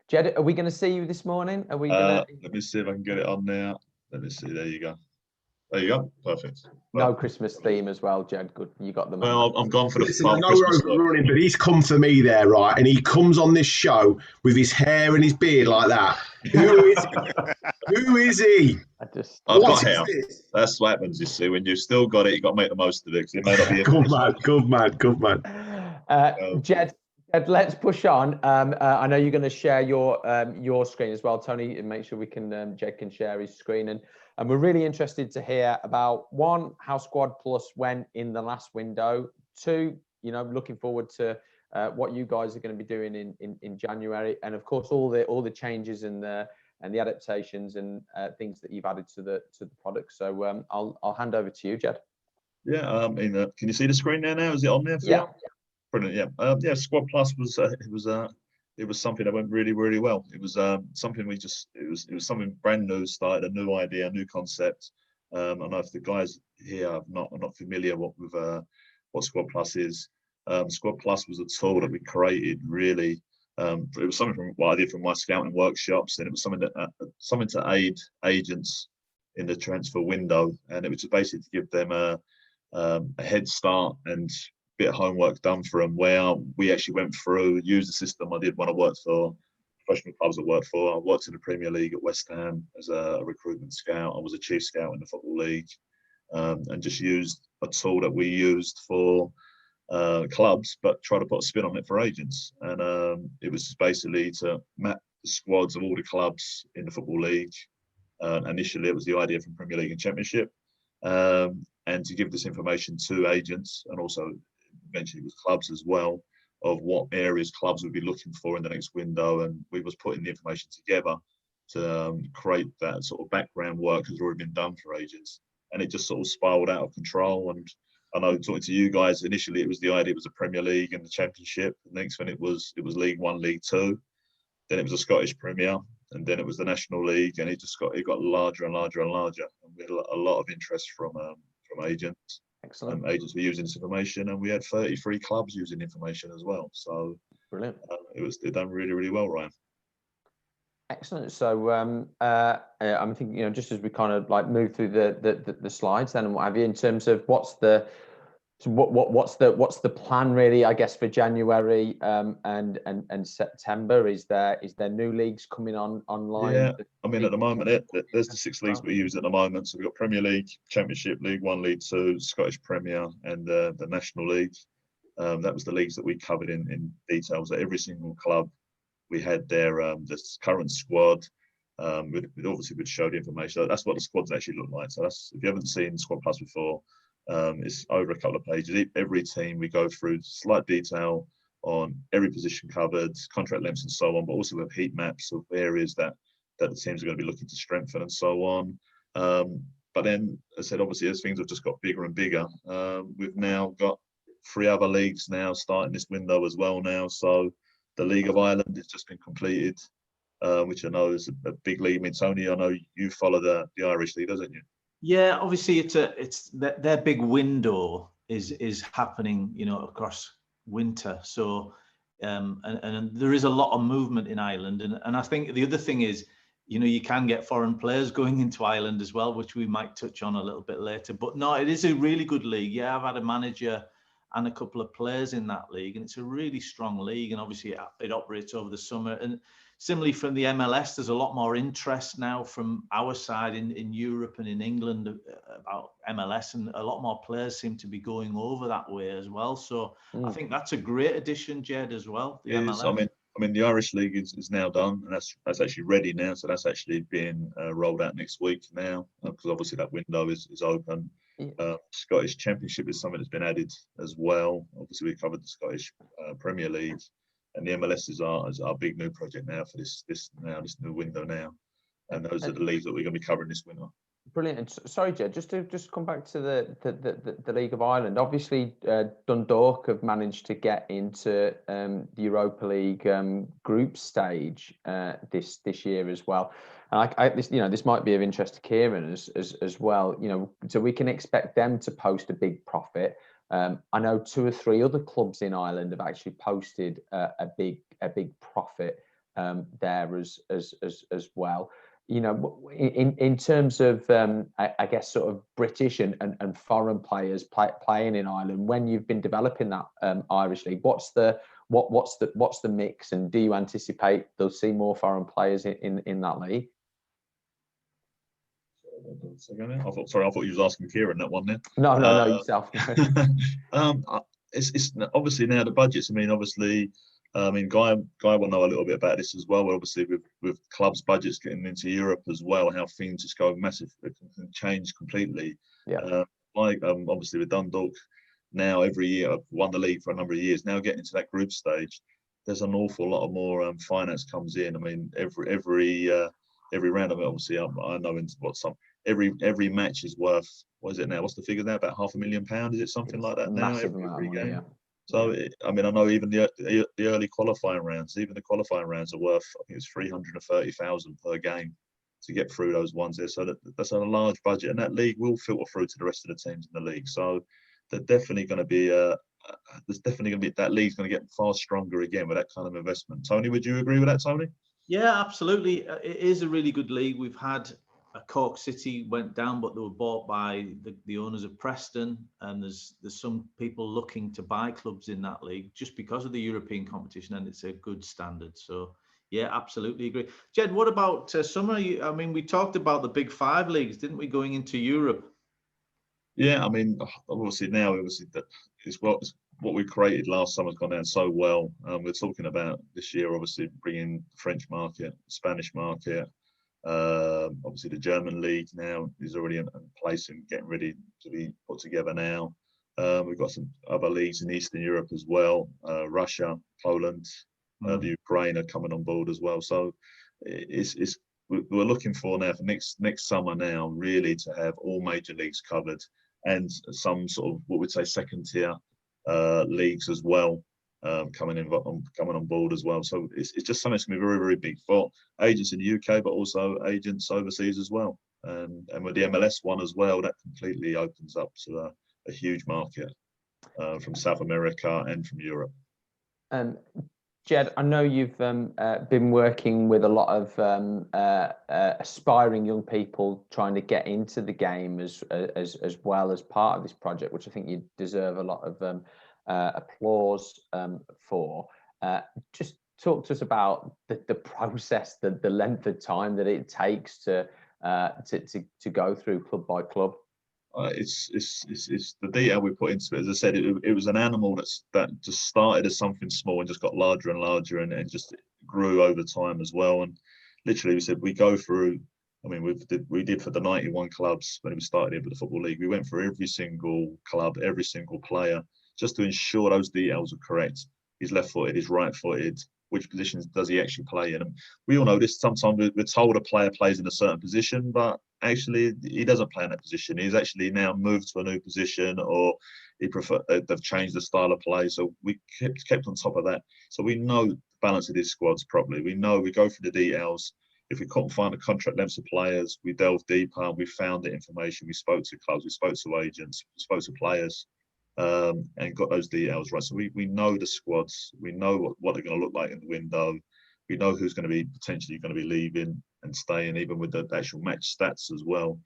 Ged, are we going to see you this morning? Are we going to? Let me see if I can get it on now. Let me see. There you go. There you go. Perfect. No Christmas theme as well, Ged. Good. You got them. Well, I'm gone for the Listen, I know we're overrunning, but he's come for me there, right? And he comes on this show with his hair and his beard like that. Who is who is he? I just I've What got is hair. this? That's what happens, you see. When you've still got it, you've got to make the most of it, because it may not be. Good man, good man, good man. Ged, let's push on. I know you're going to share your screen as well, Tony, and make sure we can Ged can share his screen. And we're really interested to hear about, one, how Squad Plus went in the last window. Two, looking forward to what you guys are going to be doing in January, and of course all the changes and the adaptations and things that you've added to the product. So I'll hand over to you, Ged. Yeah, can you see the screen there now? Is it on there? Yeah. Brilliant. Yeah, Squad Plus was it was something that went really, really well. It was something it was something brand new, started a new idea, a new concept. I know if the guys here are not familiar with what Squad Plus is. Squad Plus was a tool that we created really. It was something from what I did from my scouting workshops, and it was something to aid agents in the transfer window, and it was just basically to give them a head start and bit of homework done for them, where we actually went through, used the system I did when I worked for professional clubs I worked for. I worked in the Premier League at West Ham as a recruitment scout. I was a chief scout in the Football League, and just used a tool that we used for clubs, but try to put a spin on it for agents. And it was just basically to map the squads of all the clubs in the Football League. Initially, it was the idea from Premier League and Championship, and to give this information to agents, and also eventually with clubs as well, of what areas clubs would be looking for in the next window. And we was putting the information together to create that sort of background work has already been done for agents, and it just sort of spiraled out of control. And I know, talking to you guys, initially it was the idea it was a Premier League and the Championship. The next one it was League One, League Two, then it was a Scottish Premier, and then it was the National League, and it got larger and larger and larger. And we had a lot of interest from agents. Excellent. Agents were using this information, and we had 33 clubs using information as well. So brilliant. It done really, really well, Ryan. Excellent. So I'm thinking, just as we kind of like move through the slides then and what have you, in terms of what's the plan really, I guess, for January and September? Is there new leagues coming online? Yeah, I mean, at the moment, there's the 6 leagues we use at the moment. So we've got Premier League, Championship, League One, League Two, Scottish Premier, and the National League. That was the leagues that we covered in details. At every single club, we had their the current squad. We obviously would show the information. That's what the squads actually look like. So that's, if you haven't seen Squad Plus before, it's over a couple of pages. Every team we go through slight detail on every position covered, contract lengths and so on, but also we have heat maps of areas that the teams are going to be looking to strengthen and so on. But then, as I said, obviously as things have just got bigger and bigger, we've now got 3 other leagues now starting this window as well now. So the League of Ireland has just been completed, which I know is a big league. I mean, Tony, I know you follow the Irish League, doesn't you? Yeah, obviously it's their big window is happening, across winter. So and there is a lot of movement in Ireland, and I think the other thing is, you can get foreign players going into Ireland as well, which we might touch on a little bit later. But no, it is a really good league. Yeah, I've had a manager and a couple of players in that league, and it's a really strong league. And obviously it operates over the summer. And similarly from the MLS, there's a lot more interest now from our side in Europe and in England about MLS, and a lot more players seem to be going over that way as well. So I think that's a great addition, Ged, as well. The MLS. I mean, the Irish League is now done, and that's actually ready now. So that's actually being rolled out next week now, because obviously that window is open. Yeah. Scottish Championship is something that's been added as well. Obviously, we covered the Scottish Premier League, and the MLS is our big new project now for this new window now. And those are the leagues that we're going to be covering this winter. Brilliant. And sorry, Ged, just come back to the League of Ireland. Obviously, Dundalk have managed to get into the Europa League group stage this year as well. And this might be of interest to Kieran as well. So we can expect them to post a big profit. I know 2 or 3 other clubs in Ireland have actually posted a big profit there as well. In terms of I guess sort of British and foreign players playing in Ireland, when you've been developing that Irish League, what's the what's the mix, and do you anticipate they'll see more foreign players in that league? I thought you was asking Kieran that one then. No, yourself. It's obviously now the budgets. I mean, obviously, Guy will know a little bit about this as well. Obviously, with clubs' budgets getting into Europe as well, how things just go massive, it can change completely. Yeah. Obviously with Dundalk now every year, I've won the league for a number of years. Now getting to that group stage, there's an awful lot of more finance comes in. I mean, every round of it, obviously, I know every match is worth, what is it now? What's the figure now? About £500,000? Is it something like that now? Massive amount of money, yeah. So, I mean, I know even the early qualifying rounds, even the qualifying rounds are worth, I think it's 330,000 per game to get through those ones there. So that's a large budget, and that league will filter through to the rest of the teams in the league. So they're definitely going to be, that league's going to get far stronger again with that kind of investment. Tony, would you agree with that, Tony? Yeah, absolutely. It is a really good league. We've had Cork City went down, but they were bought by the owners of Preston, and there's some people looking to buy clubs in that league just because of the European competition, and it's a good standard. So yeah, absolutely agree. Ged, what about summer? I mean, we talked about the big 5 leagues, didn't we, going into Europe? Yeah, I mean, obviously that is what we created last summer has gone down so well. We're talking about this year, obviously bringing the French market, Spanish market. Obviously the German league now is already in place and getting ready to be put together now. We've got some other leagues in Eastern Europe as well, Russia, Poland, the Ukraine are coming on board as well. So we're looking for now for next summer now really to have all major leagues covered, and some sort of what we'd say second tier leagues as well. Coming on board as well. So it's just something that's going to be very, very big for agents in the UK, but also agents overseas as well. And with the MLS one as well, that completely opens up to a huge market from South America and from Europe. Ged, I know you've been working with a lot of aspiring young people trying to get into the game as well as part of this project, which I think you deserve a lot of applause for. Just talk to us about the process, the length of time that it takes to go through club by club. It's the detail we put into it. As I said, it was an animal that just started as something small and just got larger and larger and just grew over time as well. And literally, we said we go through. I mean, we did for the 91 clubs when we started here with the Football League. We went through every single club, every single player, just to ensure those details are correct. He's left-footed, he's right-footed. Which positions does he actually play in? And we all know this. Sometimes we're told a player plays in a certain position, but actually he doesn't play in that position. He's actually now moved to a new position, or they've changed the style of play. So we kept on top of that. So we know the balance of these squads properly. We know, we go through the details. If we couldn't find the contract lengths of players, we delved deeper. We found the information. We spoke to clubs. We spoke to agents. We spoke to players. And got those details right. So we know the squads, we know what they're going to look like in the window, we know who's going to be potentially going to be leaving and staying, even with the actual match stats as well.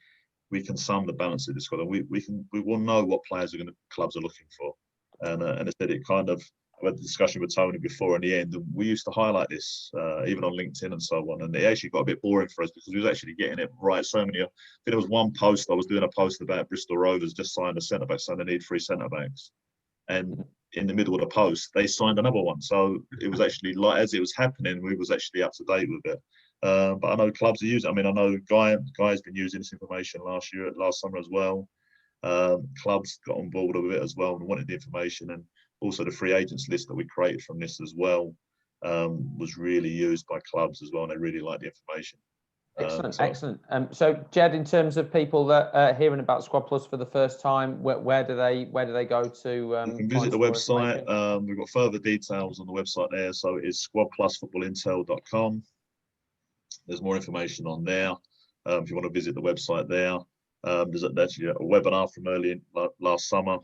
We can sum the balance of the squad, and we will know what players clubs are looking for. And I said it kind of, I had a discussion with Tony before in the end, and we used to highlight this even on LinkedIn and so on, and it actually got a bit boring for us because we was actually getting it right. I think there was one post, I was doing a post about Bristol Rovers just signed a centre-back, saying they need 3 centre-backs. And in the middle of the post, they signed another one. So it was actually, like, as it was happening, we was actually up to date with it. But I know clubs are using it. I mean, I know Guy's been using this information last summer as well. Clubs got on board with it as well and wanted the information, and also the free agents list that we created from this as well was really used by clubs as well, and they really liked the information. Excellent. So Ged, in terms of people that are hearing about Squad Plus for the first time, where do they go to? You can visit the website. We've got further details on the website there. So it's squadplusfootballintel.com. There's more information on there. If you want to visit the website there, there's actually a webinar from last summer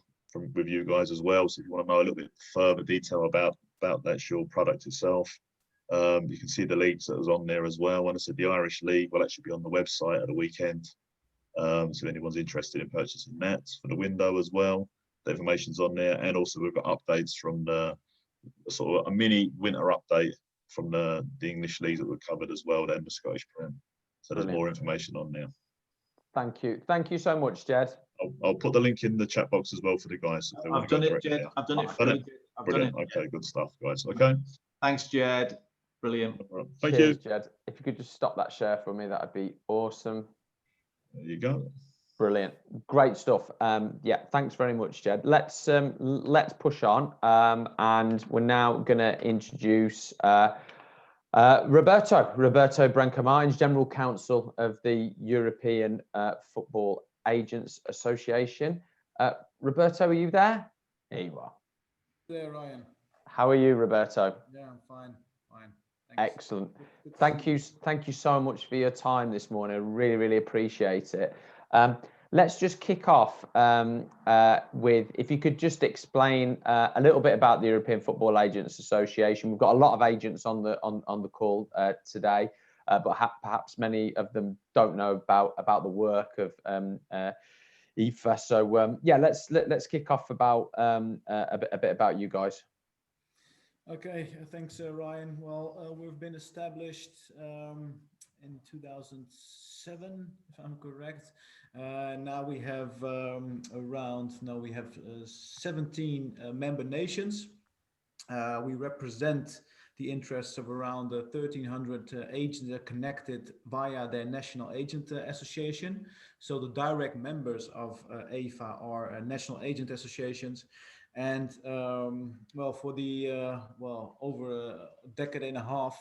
with you guys as well. So if you want to know a little bit further detail about the actual product itself, you can see the leagues that was on there as well. And I said the Irish League will actually be on the website at the weekend. So if anyone's interested in purchasing that for the window as well, the information's on there. And also we've got updates from the sort of a mini winter update from the English leagues that were covered as well, then the Scottish Prem. So there's more information on there. Thank you so much, Ged. I'll put the link in the chat box as well for the guys. If they I've done it, Ged. I've done it for you. Brilliant. Okay, good stuff, guys. Okay. Thanks, Ged. Brilliant. Thank Cheers, you, Ged. If you could just stop that share for me, that'd be awesome. There you go. Brilliant, great stuff. Yeah, thanks very much, Ged. Let's push on, and we're now going to introduce Roberto Branco, General Counsel of the European Football Agents Association. Roberto, are you there? There you are. There, Ryan. How are you, Roberto? Yeah, I'm fine. Thanks. Excellent. Thank you so much for your time this morning. I really appreciate it. Let's just kick off with, if you could just explain a little bit about the European Football Agents Association. We've got a lot of agents on the call today, but perhaps many of them don't know about the work of EFA. So yeah, let's kick off about a bit about you guys. Okay, thanks, Ryan. Well, we've been established in 2007, if I'm correct. Now we have 17 member nations. We represent the interests of around 1,300 agents that are connected via their national agent association. So the direct members of EFA are national agent associations. And for the over a decade and a half,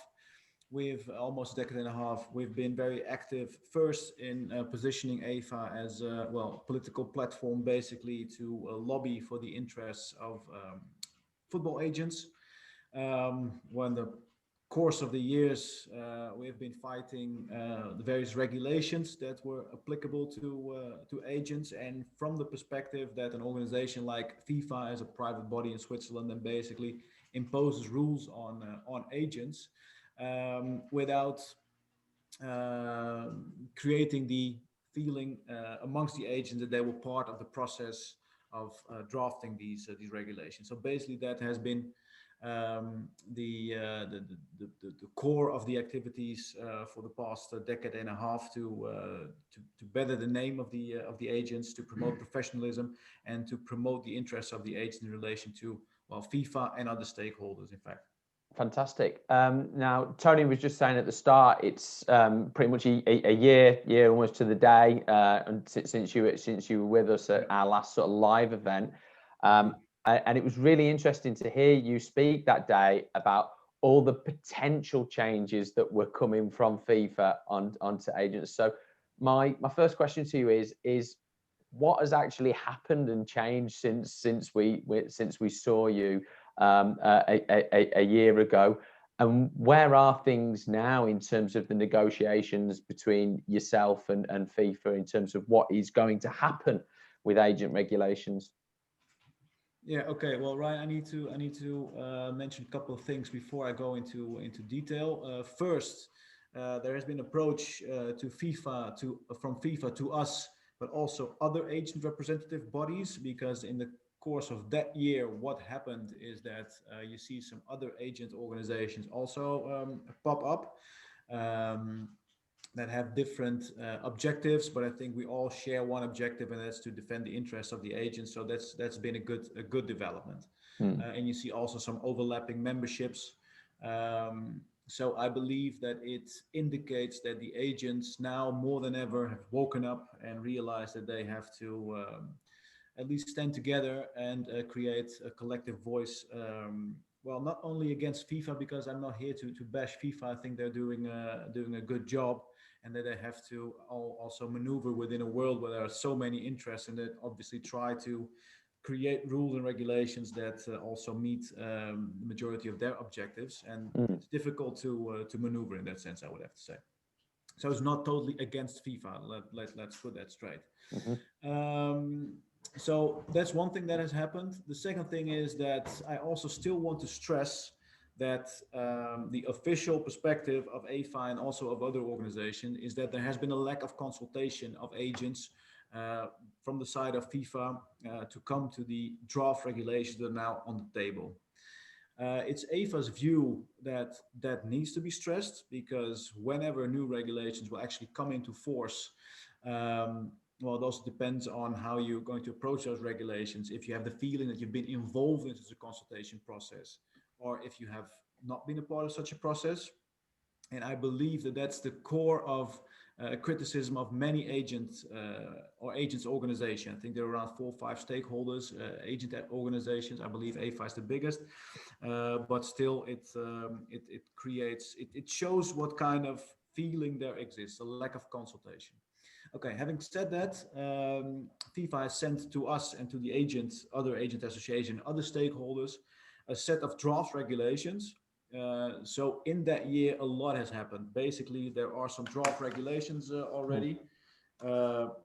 almost a decade and a half, we've been very active first in positioning EFA as a political platform, basically to lobby for the interests of football agents. When the course of the years, we've been fighting the various regulations that were applicable to agents, and from the perspective that an organization like FIFA, as a private body in Switzerland, and basically imposes rules on agents without creating the feeling amongst the agents that they were part of the process of drafting these regulations. So basically, that has been the core of the activities for the past decade and a half to better the name of the agents, to promote professionalism, and to promote the interests of the agents in relation to FIFA and other stakeholders, in fact. Fantastic. Now, Tony was just saying at the start, it's pretty much a year almost to the day, and since you were with us at our last sort of live event. And it was really interesting to hear you speak that day about all the potential changes that were coming from FIFA onto agents. So my first question to you is what has actually happened and changed since we saw you a year ago, and where are things now in terms of the negotiations between yourself and FIFA in terms of what is going to happen with agent regulations? Yeah. Okay. Well, Ryan, I need to mention a couple of things before I go into detail. First, there has been approach to FIFA from FIFA to us, but also other agent representative bodies, because in the course of that year, what happened is that you see some other agent organizations also pop up that have different objectives, but I think we all share one objective, and that's to defend the interests of the agents. So that's been a good development. And you see also some overlapping memberships. So I believe that it indicates that the agents now more than ever have woken up and realized that they have to at least stand together and create a collective voice. Well, not only against FIFA, because I'm not here to bash FIFA. I think they're doing a good job, and that they have to also maneuver within a world where there are so many interests, and that obviously try to create rules and regulations that also meet the majority of their objectives. And it's difficult to maneuver in that sense, I would have to say. So it's not totally against FIFA. Let's put that straight. So that's one thing that has happened. The second thing is that I also still want to stress that the official perspective of EFA and also of other organizations is that there has been a lack of consultation of agents from the side of FIFA to come to the draft regulations that are now on the table. It's EFA's view that that needs to be stressed, because whenever new regulations will actually come into force, well, it also depends on how you're going to approach those regulations. If you have the feeling that you've been involved in the consultation process, or if you have not been a part of such a process. And I believe that that's the core of criticism of many agents or agents organization. I think there are around 4 or 5 stakeholders, agent organizations. I believe EFA is the biggest, but still it creates, it shows what kind of feeling there exists, a lack of consultation. Okay, having said that, FIFA has sent to us and to the agents, other agent association, other stakeholders, a set of draft regulations. So in that year, a lot has happened. Basically, there are some draft regulations already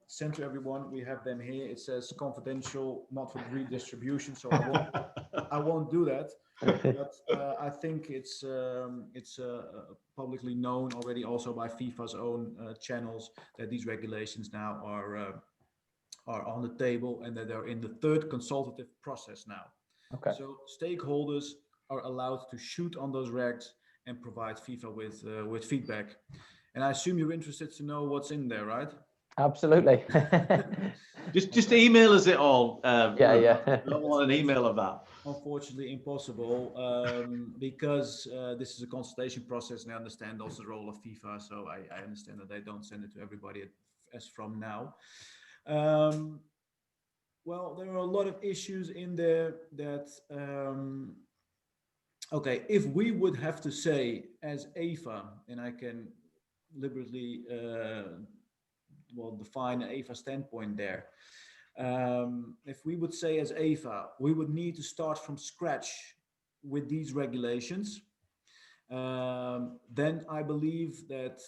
sent to everyone. We have them here. It says confidential, not for redistribution. So I won't do that. But I think it's publicly known already, also by FIFA's own channels, that these regulations now are on the table and that they're in the 3rd consultative process now. Okay. So stakeholders are allowed to shoot on those regs and provide FIFA with feedback. And I assume you're interested to know what's in there, right? Absolutely. just email us it all. Yeah. I don't want an email of that. Unfortunately, impossible, because this is a consultation process, and I understand also the role of FIFA. So I understand that they don't send it to everybody as from now. Well, there are a lot of issues in there that, okay, if we would have to say as EFA, and I can liberally define an EFA standpoint there. If we would say as EFA, we would need to start from scratch with these regulations, then I believe that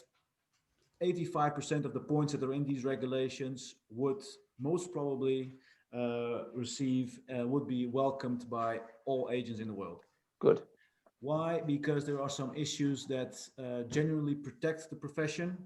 85% of the points that are in these regulations would most probably would be welcomed by all agents in the world. Good. Why? Because there are some issues that genuinely protect the profession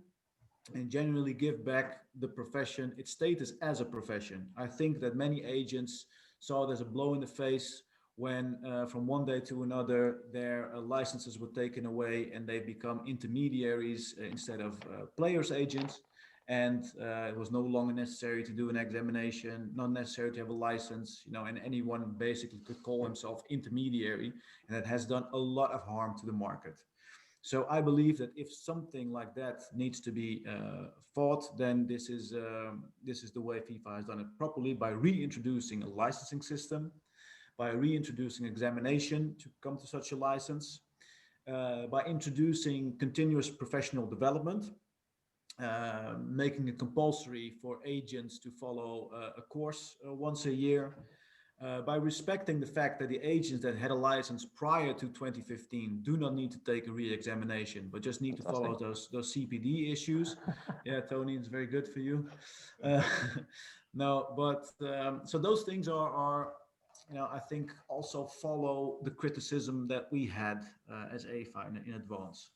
and genuinely give back the profession its status as a profession. I think that many agents saw it as a blow in the face when from one day to another their licenses were taken away and they become intermediaries instead of players agents, and it was no longer necessary to do an examination, not necessary to have a license, and anyone basically could call himself intermediary, and it has done a lot of harm to the market. So I believe that if something like that needs to be fought, then this is the way FIFA has done it properly, by reintroducing a licensing system, by reintroducing examination to come to such a license, by introducing continuous professional development, making it compulsory for agents to follow a course once a year, by respecting the fact that the agents that had a license prior to 2015 do not need to take a re-examination, but just need to follow those CPD issues. Yeah, Tony, it's very good for you. No, but so those things are I think also follow the criticism that we had as EFA in advance.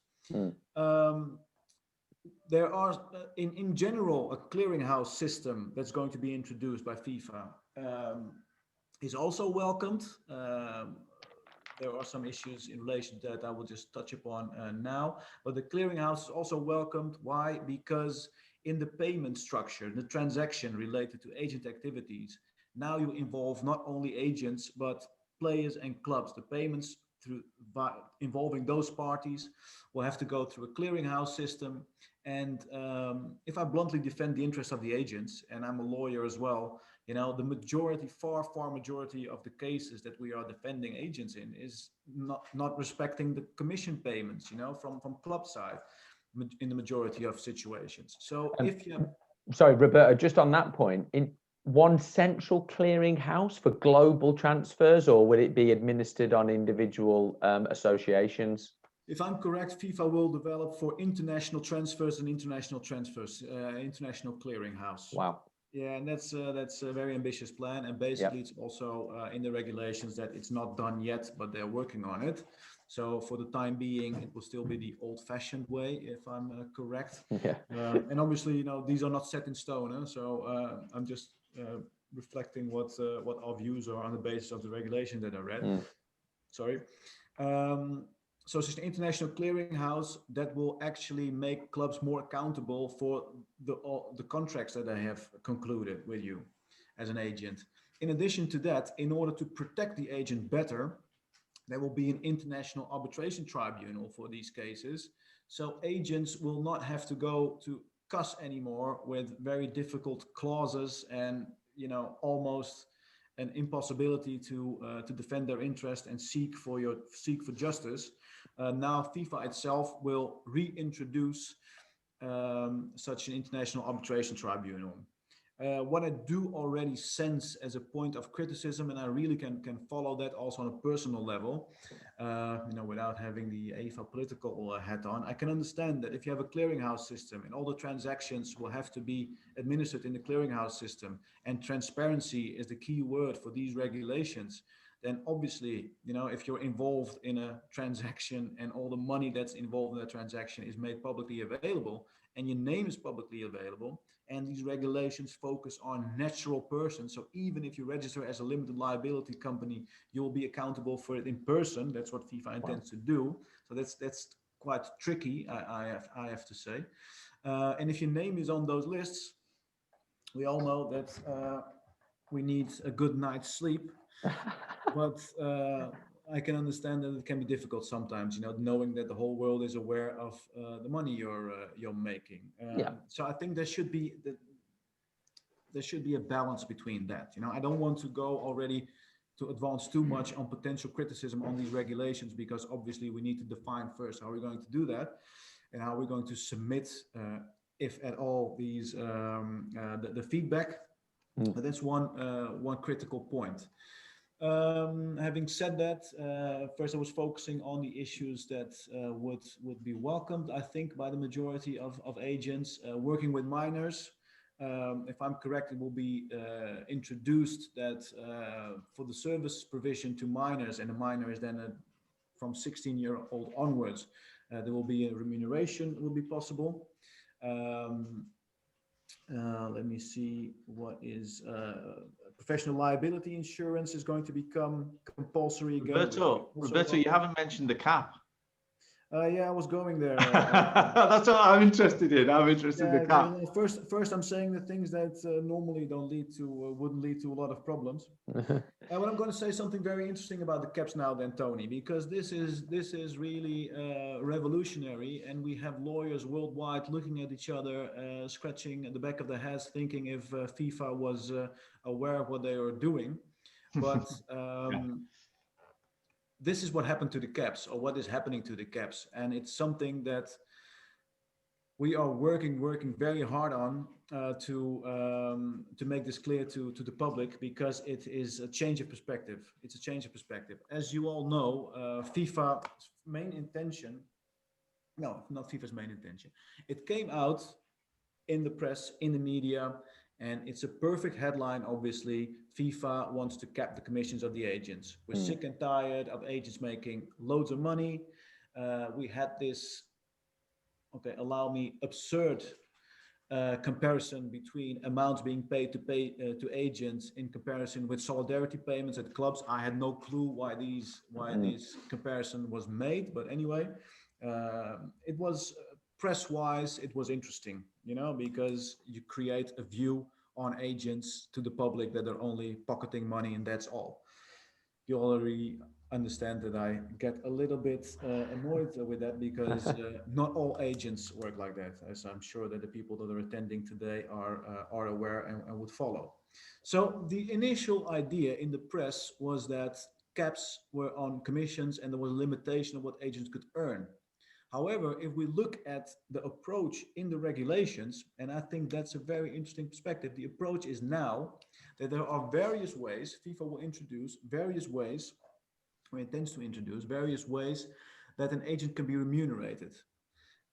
There are, in general, a clearinghouse system that's going to be introduced by FIFA is also welcomed. There are some issues in relation to that I will just touch upon now, but the clearinghouse is also welcomed. Why? Because in the payment structure, the transaction related to agent activities, now you involve not only agents, but players and clubs. The payments involving those parties will have to go through a clearinghouse system. And if I bluntly defend the interests of the agents, and I'm a lawyer as well, the majority, far majority of the cases that we are defending agents in is not respecting the commission payments, from club side in the majority of situations. So if you... Sorry, Roberto, just on that point, in one central clearing house for global transfers, or would it be administered on individual associations? If I'm correct, FIFA will develop for international transfers and international clearing house. Wow. Yeah, and that's a very ambitious plan. And basically, It's also in the regulations that it's not done yet, but they're working on it. So for the time being, it will still be the old-fashioned way, if I'm correct. Yeah. And obviously, these are not set in stone. So I'm just reflecting what our views are on the basis of the regulation that I read. Sorry. So it's an international clearinghouse that will actually make clubs more accountable for the contracts that they have concluded with you as an agent. In addition to that, in order to protect the agent better, there will be an international arbitration tribunal for these cases. So agents will not have to go to CAS anymore with very difficult clauses and, you know, almost an impossibility to defend their interest and seek for justice. Now FIFA itself will reintroduce such an international arbitration tribunal. What I do already sense as a point of criticism, and I really can follow that also on a personal level, you know, without having the EFA political hat on, I can understand that if you have a clearinghouse system and all the transactions will have to be administered in the clearinghouse system, and transparency is the key word for these regulations, then obviously, you know, if you're involved in a transaction and all the money that's involved in that transaction is made publicly available and your name is publicly available, and these regulations focus on natural persons. So even if you register as a limited liability company, you will be accountable for it in person. That's what FIFA intends to do. So that's quite tricky, I have to say. And if your name is on those lists, we all know that we need a good night's sleep. But I can understand that it can be difficult sometimes, you know, knowing that the whole world is aware of the money you're making. So I think there should be a balance between that. You know, I don't want to go already to advance too much on potential criticism on these regulations, because obviously we need to define first how we're going to do that and how we're going to submit, if at all, these the feedback. But that's one critical point. Having said that, first I was focusing on the issues that would be welcomed, I think, by the majority of agents. Working with minors, if I'm correct, it will be introduced that for the service provision to minors, and a minor is then from 16-year-old onwards, there will be a remuneration will be possible. Let me see what is professional liability insurance is going to become compulsory again. Roberto, you haven't mentioned the cap. Yeah, I was going there. That's what I'm interested in. I'm interested in the cap. First, I'm saying the things that normally wouldn't lead to a lot of problems. But I'm going to say something very interesting about the caps now, then, Tony, because this is really revolutionary, and we have lawyers worldwide looking at each other, scratching at the back of their heads, thinking if FIFA was aware of what they are doing. But this is what happened to the caps, or what is happening to the caps, and it's something that we are working very hard on to make this clear to the public, because it is a change of perspective. It's a change of perspective. As you all know, FIFA's main intention, no, not FIFA's main intention. It came out in the press, in the media, and it's a perfect headline, obviously. FIFA wants to cap the commissions of the agents. We're sick and tired of agents making loads of money. We had this, allow me, absurd comparison between amounts being paid to agents in comparison with solidarity payments at clubs. I had no clue why this comparison was made, but anyway, it was press-wise, it was interesting, you know, because you create a view on agents to the public that they're only pocketing money and that's all. You already understand that I get a little bit annoyed with that, because not all agents work like that, as I'm sure that the people that are attending today are aware and would follow. So the initial idea in the press was that caps were on commissions and there was a limitation of what agents could earn. However, if we look at the approach in the regulations, and I think that's a very interesting perspective, the approach is now that there are various ways, FIFA will introduce various ways, or intends to introduce various ways that an agent can be remunerated.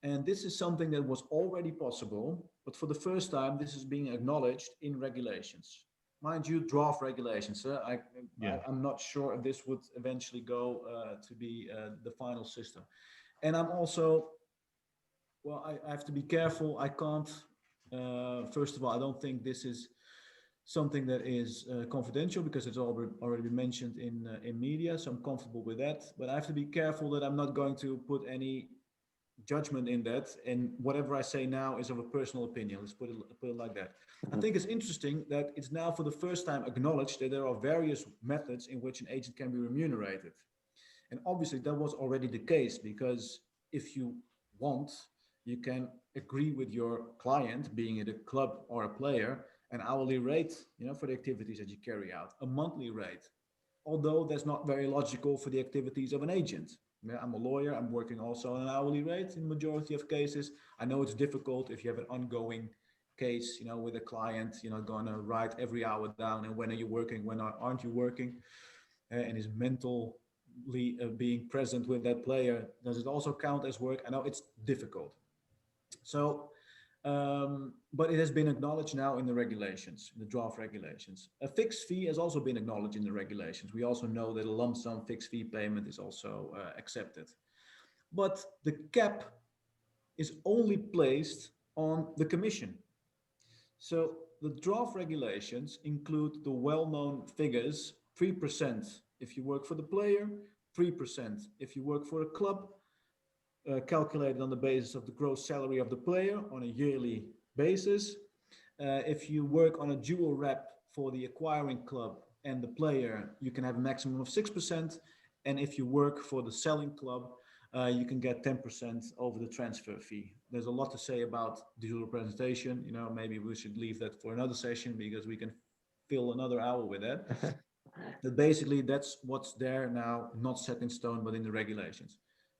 And this is something that was already possible, but for the first time, this is being acknowledged in regulations. Mind you, draft regulations. I'm not sure if this would eventually go to be the final system. And I'm also, I have to be careful. I can't, first of all, I don't think this is something that is confidential because it's already been mentioned in media, so I'm comfortable with that. But I have to be careful that I'm not going to put any judgment in that, and whatever I say now is of a personal opinion. Let's put it like that. I think it's interesting that it's now for the first time acknowledged that there are various methods in which an agent can be remunerated. And obviously that was already the case, because if you want, you can agree with your client, being it a club or a player, an hourly rate, for the activities that you carry out, a monthly rate. Although that's not very logical for the activities of an agent. I'm a lawyer, I'm working also on an hourly rate in the majority of cases. I know it's difficult if you have an ongoing case, with a client, going to write every hour down, and when are you working, when aren't you working, and is mentally being present with that player, does it also count as work? I know it's difficult. So, but it has been acknowledged now in the regulations, in the draft regulations. A fixed fee has also been acknowledged in the regulations. We also know that a lump sum fixed fee payment is also accepted. But the cap is only placed on the commission. So the draft regulations include the well-known figures, 3% if you work for the player, 3% if you work for a club, calculated on the basis of the gross salary of the player on a yearly basis. If you work on a dual rep for the acquiring club and the player, you can have a maximum of 6%. And if you work for the selling club, you can get 10% over the transfer fee. There's a lot to say about digital representation. Maybe we should leave that for another session, because we can fill another hour with that. But basically, that's what's there now, not set in stone, but in the regulations.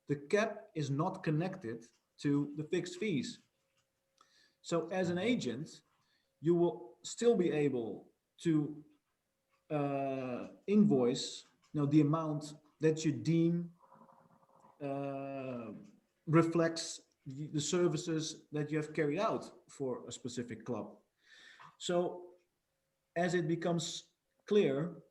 The cap is not connected to the fixed fees. So as an agent, you will still be able to invoice the amount that you deem reflects the services that you have carried out for a specific club. So as it becomes clear,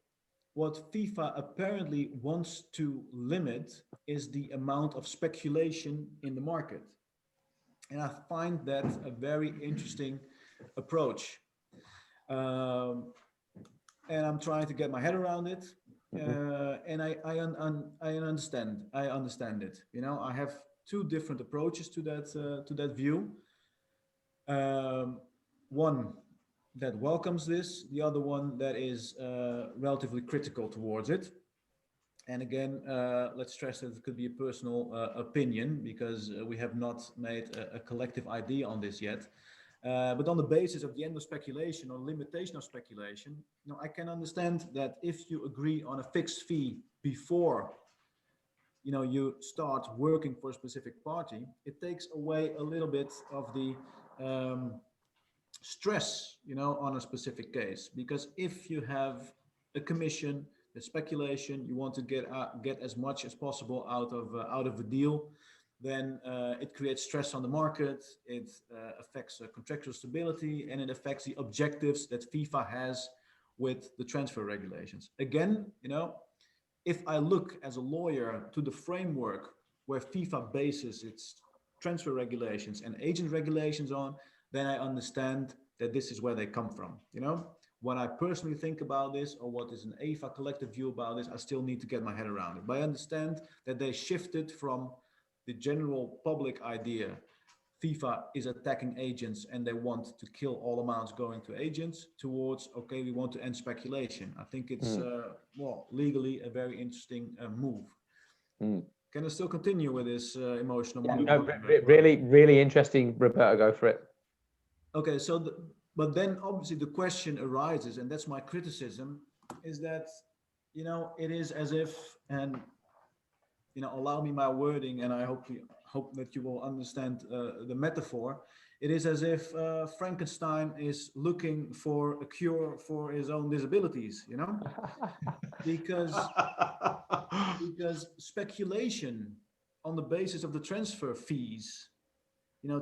what FIFA apparently wants to limit is the amount of speculation in the market. And I find that a very interesting approach. And I'm trying to get my head around it. And I understand it. I have two different approaches to that view. One that welcomes this, the other one that is relatively critical towards it. And again, let's stress that it could be a personal opinion, because we have not made a collective idea on this yet. But on the basis of the end of speculation or limitation of speculation, I can understand that if you agree on a fixed fee before you start working for a specific party, it takes away a little bit of the stress, on a specific case. Because if you have a commission, the speculation, you want to get as much as possible out of a deal, then it creates stress on the market. It affects contractual stability, and it affects the objectives that FIFA has with the transfer regulations. Again, if I look as a lawyer to the framework where FIFA bases its transfer regulations and agent regulations on, then I understand that this is where they come from. What I personally think about this, or what is an EFA collective view about this, I still need to get my head around it. But I understand that they shifted from the general public idea, FIFA is attacking agents and they want to kill all amounts going to agents, towards, okay, we want to end speculation. I think it's, legally a very interesting move. Can I still continue with this emotional monologue? Really, really interesting, Roberto, go for it. Okay, so but then obviously the question arises, and that's my criticism, is that, it is as if, and, allow me my wording, and I hope that you will understand the metaphor. It is as if Frankenstein is looking for a cure for his own disabilities, because speculation on the basis of the transfer fees,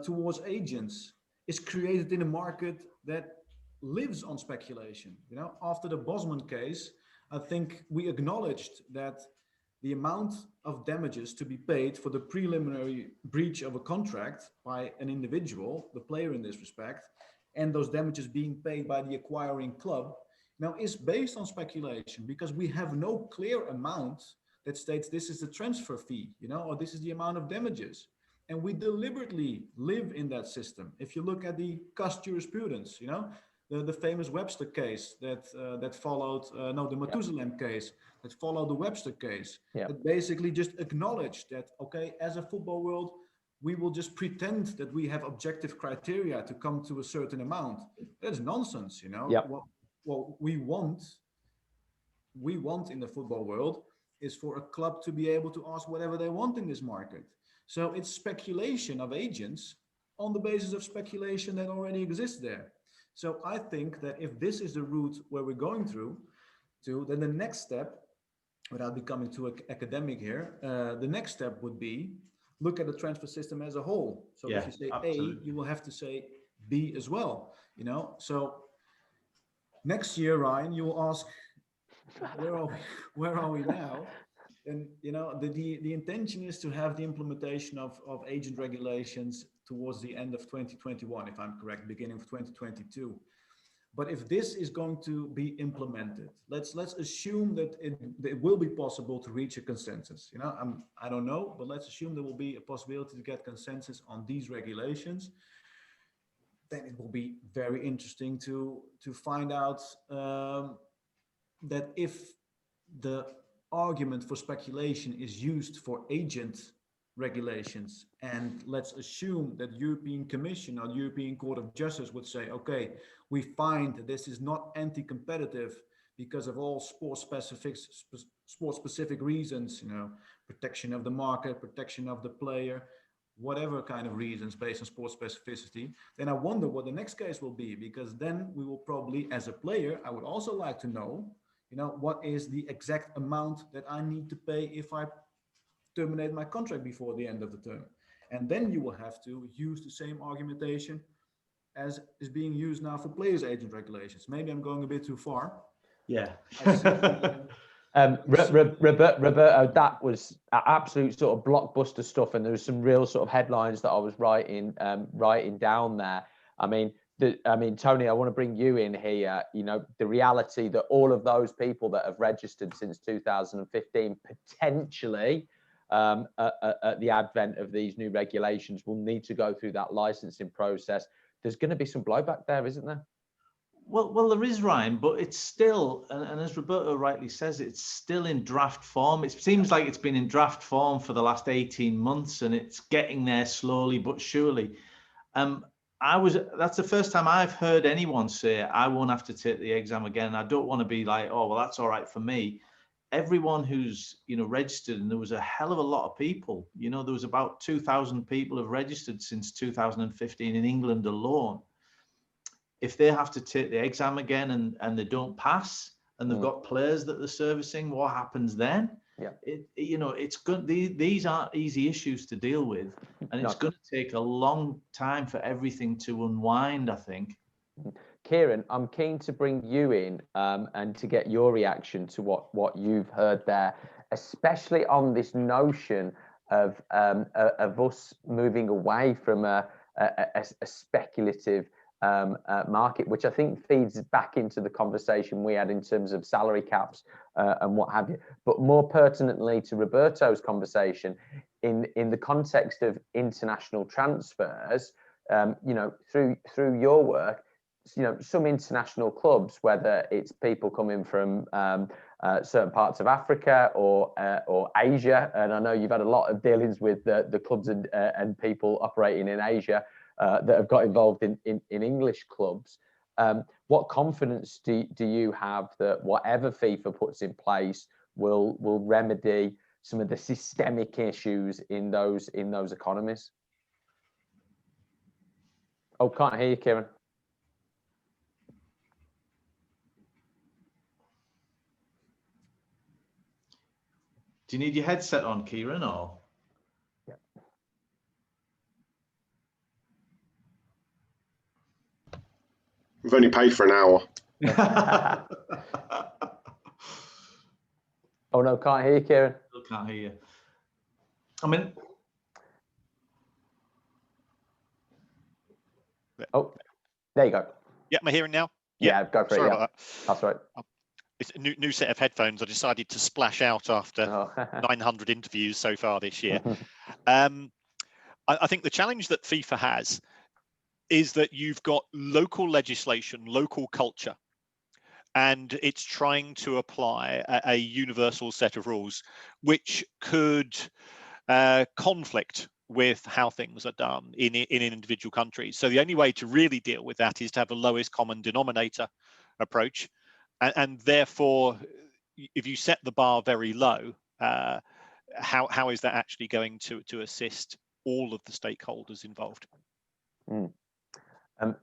towards agents, is created in a market that lives on speculation. After the Bosman case, I think we acknowledged that the amount of damages to be paid for the preliminary breach of a contract by an individual, the player in this respect, and those damages being paid by the acquiring club now is based on speculation, because we have no clear amount that states this is the transfer fee, or this is the amount of damages. And we deliberately live in that system. If you look at the cost jurisprudence, the famous Webster case that followed, the Methuselah case that followed the Webster case, that basically just acknowledged that, okay, as a football world, we will just pretend that we have objective criteria to come to a certain amount. That's nonsense, What we want in the football world is for a club to be able to ask whatever they want in this market. So it's speculation of agents on the basis of speculation that already exists there. So I think that if this is the route where we're going through to, then the next step, without becoming too academic here, the next step would be look at the transfer system as a whole. So if you say absolutely. A, you will have to say B as well. So next year, Ryan, you will ask, where are we now? And the intention is to have the implementation of agent regulations towards the end of 2021, if I'm correct, beginning of 2022. But if this is going to be implemented, let's assume that it will be possible to reach a consensus. I don't know, but let's assume there will be a possibility to get consensus on these regulations. Then it will be very interesting to find out that if the argument for speculation is used for agent regulations, and let's assume that European Commission or the European Court of Justice would say, okay, we find that this is not anti-competitive because of all sport-specific reasons, protection of the market, protection of the player, whatever kind of reasons based on sport specificity, then I wonder what the next case will be, because then we will probably, as a player, I would also like to know, what is the exact amount that I need to pay if I terminate my contract before the end of the term. And then you will have to use the same argumentation as is being used now for players' agent regulations. Maybe I'm going a bit too far. Yeah. Roberto, that was absolute sort of blockbuster stuff, and there was some real sort of headlines that I was writing down there. I mean, Tony, I want to bring you in here. The reality that all of those people that have registered since 2015 potentially at the advent of these new regulations will need to go through that licensing process. There's going to be some blowback there, isn't there? Well, there is, Ryan, but it's still, and as Roberto rightly says, it's still in draft form. It seems like it's been in draft form for the last 18 months, and it's getting there slowly but surely. That's the first time I've heard anyone say, I won't have to take the exam again. I don't want to be like, oh, well, that's all right for me. Everyone who's, registered, and there was a hell of a lot of people, there was about 2,000 people have registered since 2015 in England alone. If they have to take the exam again and they don't pass, and they've got players that they're servicing, what happens then? Yeah. It's good. These aren't easy issues to deal with, and it's going to take a long time for everything to unwind, I think. Kieran, I'm keen to bring you in and to get your reaction to what you've heard there, especially on this notion of us moving away from a speculative market, which I think feeds back into the conversation we had in terms of salary caps and what have you. But more pertinently to Roberto's conversation, in the context of international transfers, through your work, some international clubs, whether it's people coming from certain parts of Africa or Asia, and I know you've had a lot of dealings with the clubs and people operating in Asia that have got involved in English clubs. What confidence do you have that whatever FIFA puts in place will remedy some of the systemic issues in those economies? Oh, can't hear you, Kieran. Do you need your headset on, Kieran, or? Yeah. We've only paid for an hour. Oh no, can't hear you, Kieran. Still can't hear you. I mean, oh, There you go. Yeah, am I hearing now? Yeah, go for it. Sorry Yeah. about that. That's right. It's a new set of headphones. I decided to splash out after 900 interviews so far this year. I think the challenge that FIFA has is that you've got local legislation, local culture, and it's trying to apply a universal set of rules, which could conflict with how things are done in individual countries. So the only way to really deal with that is to have a lowest common denominator approach, and therefore, if you set the bar very low, how is that actually going to assist all of the stakeholders involved?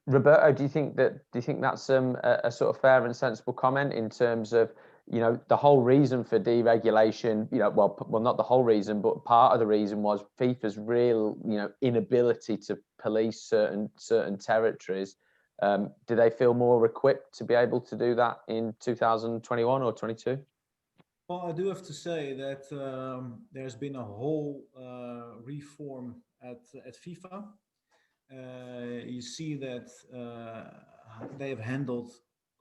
Roberto, do you think that's a sort of fair and sensible comment in terms of, you know, the whole reason for deregulation, you know, well, not the whole reason, but part of the reason was FIFA's real, you know, inability to police certain territories. Do they feel more equipped to be able to do that in 2021 or 22? Well, I do have to say that there's been a whole reform at FIFA. You see that they have handled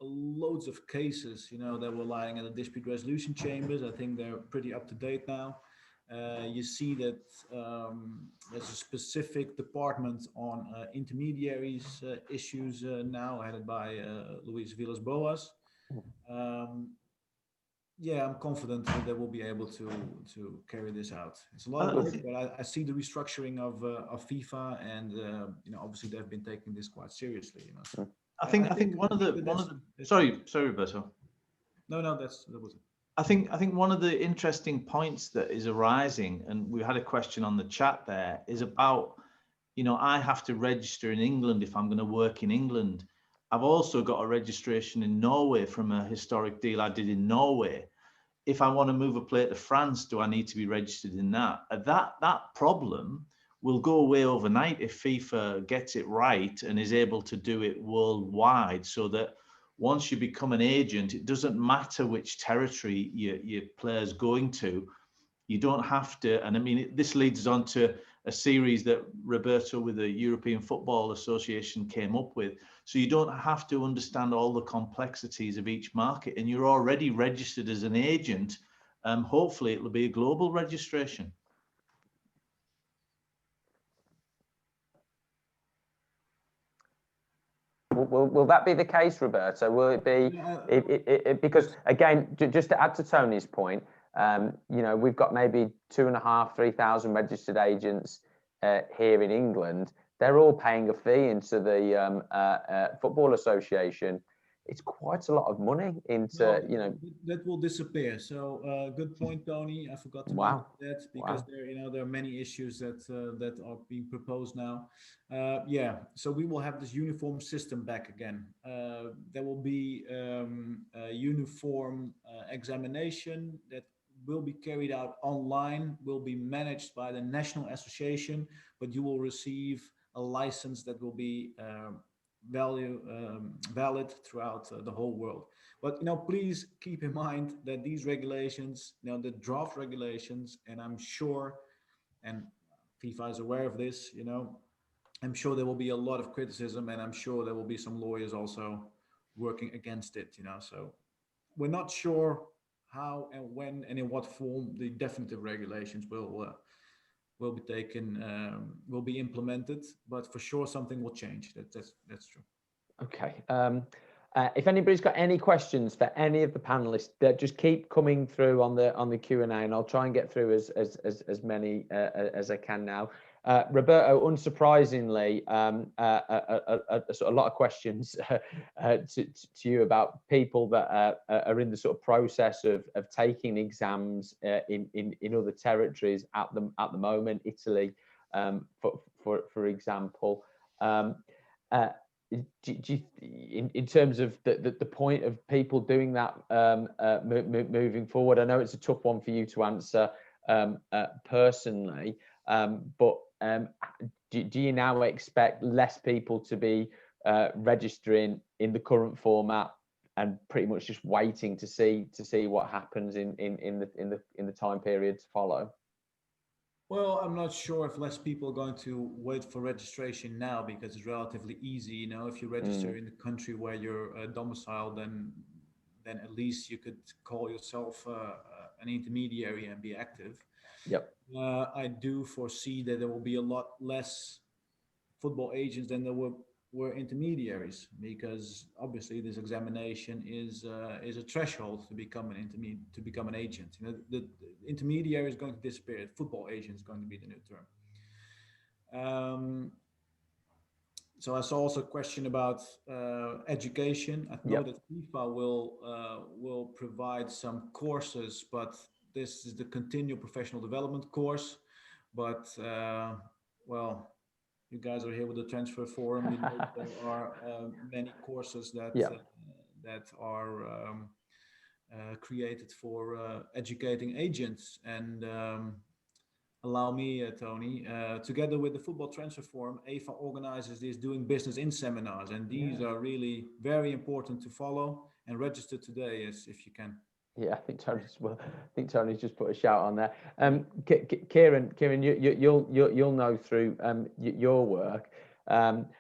loads of cases, you know, that were lying in the dispute resolution chambers. I think they're pretty up to date now. You see that there's a specific department on intermediaries issues now, headed by Luis Villas-Boas. Yeah, I'm confident that they will be able to carry this out. It's a lot of work, but I see the restructuring of FIFA, and you know, obviously they've been taking this quite seriously. You know, so I think one of the sorry, Roberto. No, that was it. I think one of the interesting points that is arising, and we had a question on the chat there, is about, you know, I have to register in England if I'm going to work in England. I've also got a registration in Norway from a historic deal I did in Norway. If I want to move a plate to France, do I need to be registered in that? That problem will go away overnight if FIFA gets it right and is able to do it worldwide, so that once you become an agent, it doesn't matter which territory your player's going to. You don't have to, and I mean, this leads us on to a series that Roberto with the European Football Association came up with. So you don't have to understand all the complexities of each market, and you're already registered as an agent. Hopefully it'll be a global registration. Will that be the case, Roberto? Will it be? Because again, just to add to Tony's point, you know, we've got maybe 2,500, 3,000 registered agents here in England. They're all paying a fee into the Football Association. It's quite a lot of money into, you know. That will disappear. So good point, Tony. I forgot to mention that, because there are many issues that are being proposed now. Yeah, so we will have this uniform system back again. There will be a uniform examination that will be carried out online, will be managed by the National Association, but you will receive a license that will be valid throughout the whole world. But you know, please keep in mind that these regulations, you know, the draft regulations, and I'm sure, and FIFA is aware of this, you know, I'm sure there will be a lot of criticism, and I'm sure there will be some lawyers also working against it, you know. So we're not sure how and when and in what form the definitive regulations will be taken, will be implemented, but for sure something will change. That's true. Okay. If anybody's got any questions for any of the panelists, just keep coming through on the Q&A, and I'll try and get through as many as I can now. Roberto, unsurprisingly, a lot of questions to you about people that are in the sort of process of taking exams in other territories at the moment, Italy, for example. In terms of the point of people doing that moving forward, I know it's a tough one for you to answer personally, but do you now expect less people to be registering in the current format and pretty much just waiting to see what happens in the time period to follow? Well, I'm not sure if less people are going to wait for registration now because it's relatively easy. You know, if you register in the country where you're domiciled, then at least you could call yourself an intermediary and be active. Yep. I do foresee that there will be a lot less football agents than there were intermediaries, because obviously this examination is a threshold to become to become an agent. You know, the intermediary is going to disappear. Football agent is going to be the new term. So I saw also a question about education. I know that FIFA will provide some courses, but this is the continual professional development course. But well, you guys are here with the transfer forum. You know, there are many courses that are created for educating agents. And allow me, Tony, together with the Football Transfer Forum, EFA organizes these doing business in seminars, and these are really very important to follow and register today, if you can. Yeah, I think Tony's just put a shout on there. Kieran, you'll know through your work,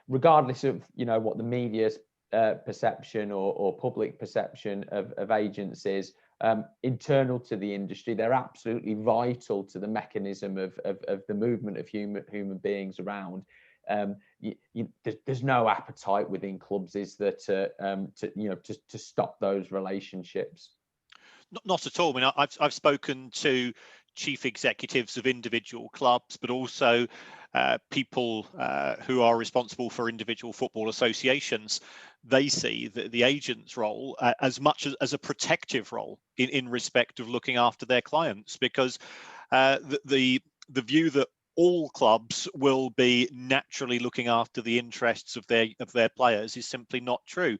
regardless of what the media's perception or public perception of agents is, internal to the industry, they're absolutely vital to the mechanism of the movement of human beings around. There's no appetite within clubs, is there, to stop those relationships? Not at all. I mean, I've spoken to chief executives of individual clubs, but also people who are responsible for individual football associations. They see the agent's role as much as a protective role in respect of looking after their clients, because the view that all clubs will be naturally looking after the interests of their players is simply not true.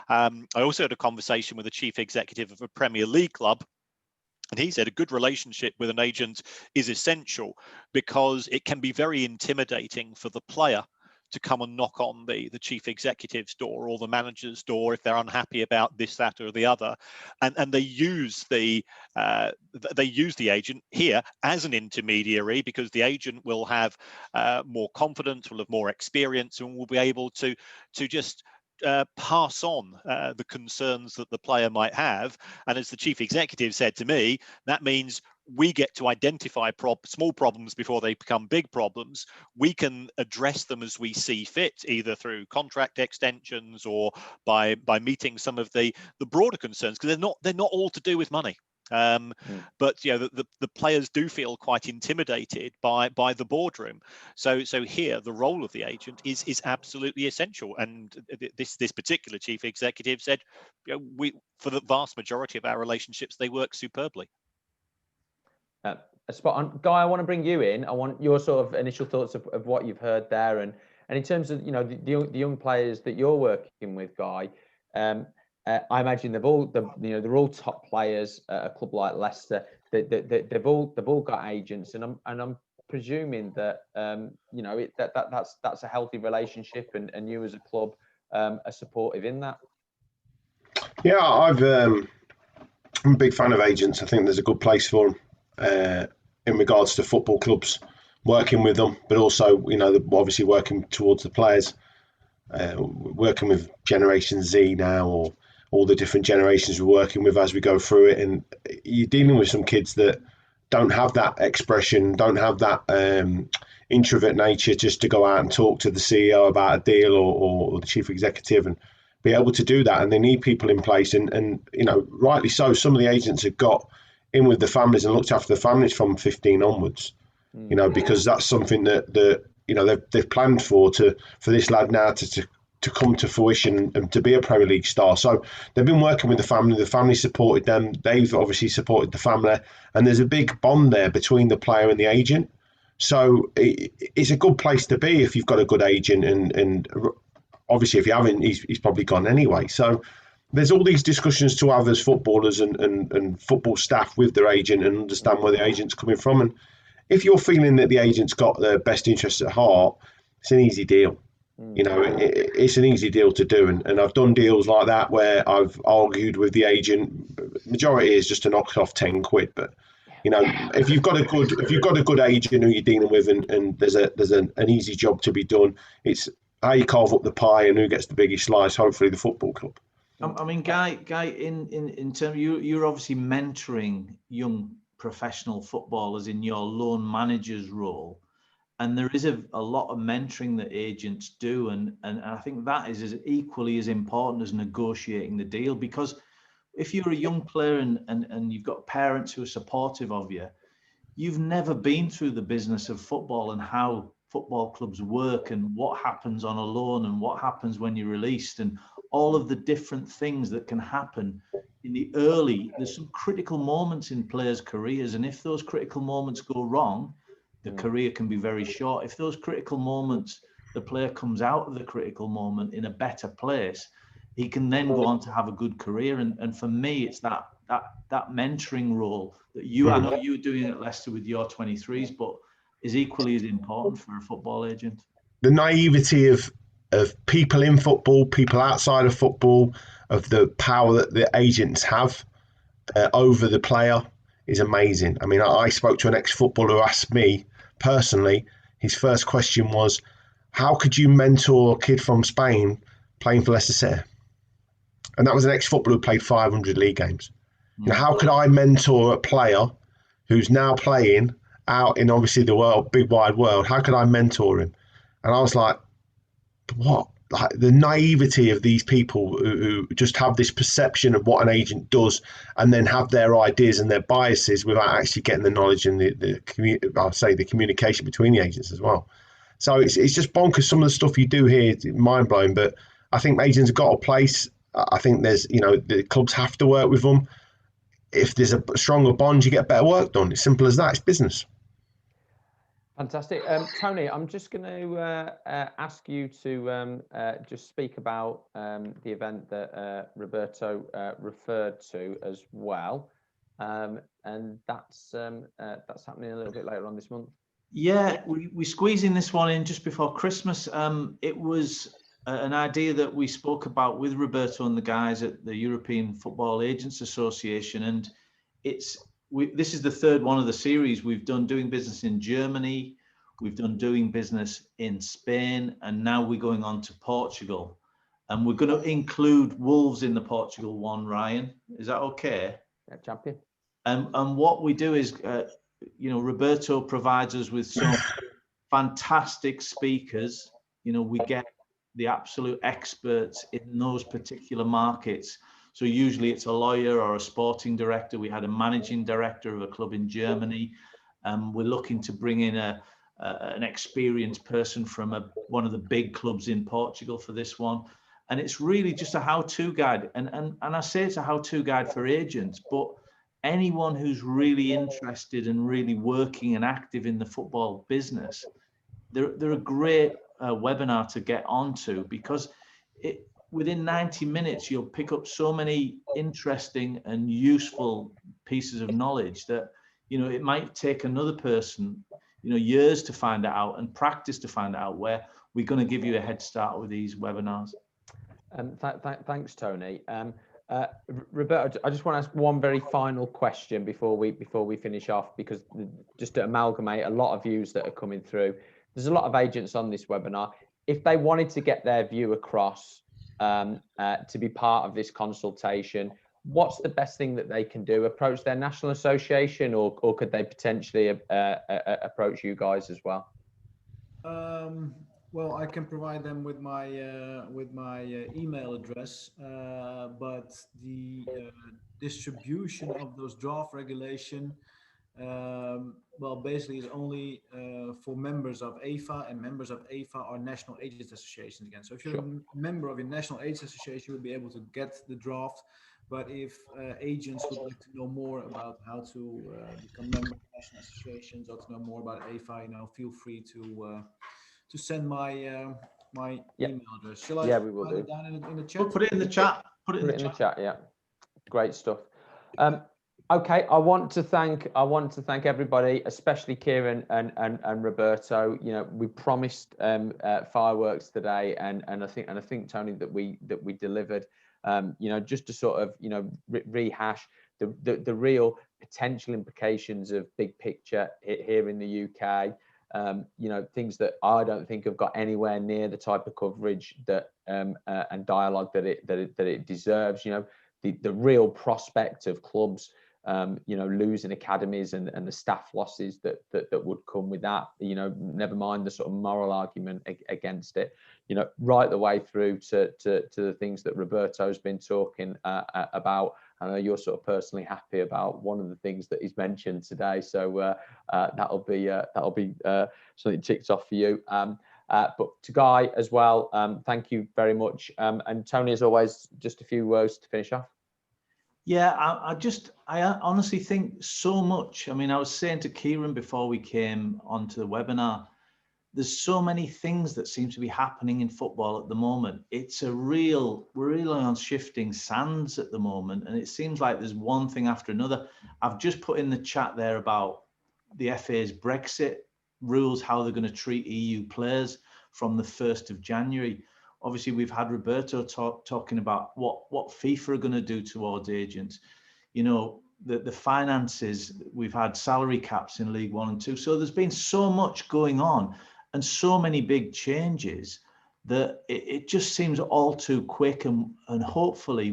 I also had a conversation with a chief executive of a Premier League club, and he said a good relationship with an agent is essential because it can be very intimidating for the player to come and knock on the chief executive's door or the manager's door if they're unhappy about this, that, or the other, and they use the agent here as an intermediary, because the agent will have more confidence, will have more experience, and will be able to just pass on the concerns that the player might have. And as the chief executive said to me, that means we get to identify small problems before they become big problems. We can address them as we see fit, either through contract extensions or by meeting some of the broader concerns, because they're not all to do with money. But the players do feel quite intimidated by the boardroom. So here the role of the agent is absolutely essential. And this particular chief executive said, we, for the vast majority of our relationships, they work superbly. Spot on. Guy, I want to bring you in. I want your sort of initial thoughts of what you've heard there, and in terms of the young players that you're working with, Guy. I imagine they're all top players at a club like Leicester. They've all got agents, and I'm presuming that that's a healthy relationship, and you as a club are supportive in that. Yeah, I'm a big fan of agents. I think there's a good place for them in regards to football clubs, working with them, but also obviously working towards the players, working with Generation Z now, or all the different generations we're working with as we go through it. And you're dealing with some kids that don't have that expression, don't have that introvert nature just to go out and talk to the CEO about a deal or the chief executive and be able to do that. And they need people in place. And rightly so, some of the agents have got in with the families and looked after the families from 15 onwards, because that's something that they've planned for this lad now to come to fruition and to be a Premier League star. So they've been working with the family supported them, they've obviously supported the family, and there's a big bond there between the player and the agent. So it's a good place to be if you've got a good agent, and obviously if you haven't, he's probably gone anyway. So there's all these discussions to have as footballers and football staff with their agent and understand where the agent's coming from. And if you're feeling that the agent's got their best interests at heart, it's an easy deal. It's an easy deal to do, and I've done deals like that where I've argued with the agent. Majority is just to knock off 10 quid, but You know, if you've got a good agent who you're dealing with, and there's an easy job to be done, it's how you carve up the pie and who gets the biggest slice. Hopefully, the football club. I mean, Guy, in terms, you're obviously mentoring young professional footballers in your loan manager's role, and there is a lot of mentoring that agents do, and I think that is equally as important as negotiating the deal, because if you're a young player and you've got parents who are supportive of you, you've never been through the business of football and how football clubs work and what happens on a loan and what happens when you're released and all of the different things that can happen in the early. There's some critical moments in players' careers, and if those critical moments go wrong, the career can be very short. If those critical moments, the player comes out of the critical moment in a better place, he can then go on to have a good career. And for me, it's that mentoring role that I know you were doing at Leicester with your 23s, but is equally as important for a football agent. The naivety of people in football, people outside of football, of the power that the agents have over the player is amazing. I mean, I spoke to an ex-footballer who asked me personally, his first question was, how could you mentor a kid from Spain playing for Leicester City? And that was an ex-footballer who played 500 league games. You know, how could I mentor a player who's now playing out in obviously the world, big wide world? How could I mentor him? And I was like, what? Like the naivety of these people who just have this perception of what an agent does and then have their ideas and their biases without actually getting the knowledge and the communication between the agents as well. So it's just bonkers. Some of the stuff you do here is mind blowing, but I think agents have got a place. I think there's, you know, the clubs have to work with them. If there's a stronger bond, you get better work done. It's simple as that. It's business. Fantastic. Tony, I'm just going to ask you to just speak about the event that Roberto referred to as well. And that's happening a little bit later on this month. Yeah, we squeezing this one in just before Christmas. It was an idea that we spoke about with Roberto and the guys at the European Football Agents Association, and this is the third one of the series. We've done doing business in Germany, we've done doing business in Spain, and now we're going on to Portugal. And we're going to include Wolves in the Portugal one, Ryan. Is that okay? Yeah, champion. And what we do is, you know, Roberto provides us with some fantastic speakers. You know, we get the absolute experts in those particular markets. So usually it's a lawyer or a sporting director. We had a managing director of a club in Germany. We're looking to bring in an experienced person from one of the big clubs in Portugal for this one. And it's really just a how-to guide. And I say it's a how-to guide for agents, but anyone who's really interested and really working and active in the football business, they're a great webinar to get onto, because within 90 minutes, you'll pick up so many interesting and useful pieces of knowledge that, you know, it might take another person, you know, years to find it out and practice to find it out, where we're going to give you a head start with these webinars. Thanks, Tony. Roberto, I just want to ask one very final question before we finish off, because just to amalgamate a lot of views that are coming through. There's a lot of agents on this webinar. If they wanted to get their view across to be part of this consultation, what's the best thing that they can do? Approach their national association, or could they potentially approach you guys as well? Well, I can provide them with my email address, but the distribution of those draft regulation, well, basically is only for members of EFA, and members of EFA are national agents associations again. So if you're a member of a national agents association, you'll be able to get the draft. But if agents would like to know more about how to become member of national associations, or to know more about EFA, you know, feel free to send my email address. Shall I we will write do. it down in the chat? Put it in the chat. Put it in the chat. Yeah, great stuff. Okay, I want to thank everybody, especially Kieran and Roberto. You know, we promised fireworks today, and I think Tony that we delivered. You know, just to sort of, you know, rehash the real potential implications of big picture here in the UK. You know, things that I don't think have got anywhere near the type of coverage that and dialogue that it deserves. You know, the real prospect of clubs, you know, losing academies and the staff losses that would come with that. You know, never mind the sort of moral argument against it. You know, right the way through to the things that Roberto's been talking about. I know you're sort of personally happy about one of the things that he's mentioned today, so that'll be something ticked off for you. But to Guy as well, thank you very much. And Tony, as always, just a few words to finish off. Yeah, I honestly think so much. I mean, I was saying to Kieran before we came onto the webinar, there's so many things that seem to be happening in football at the moment. It's we're really on shifting sands at the moment, and it seems like there's one thing after another. I've just put in the chat there about the FA's Brexit rules, how they're going to treat EU players from the 1st of January. Obviously, we've had Roberto talking about what FIFA are going to do towards agents. You know, the finances, we've had salary caps in League 1 and 2. So there's been so much going on and so many big changes that it just seems all too quick. And hopefully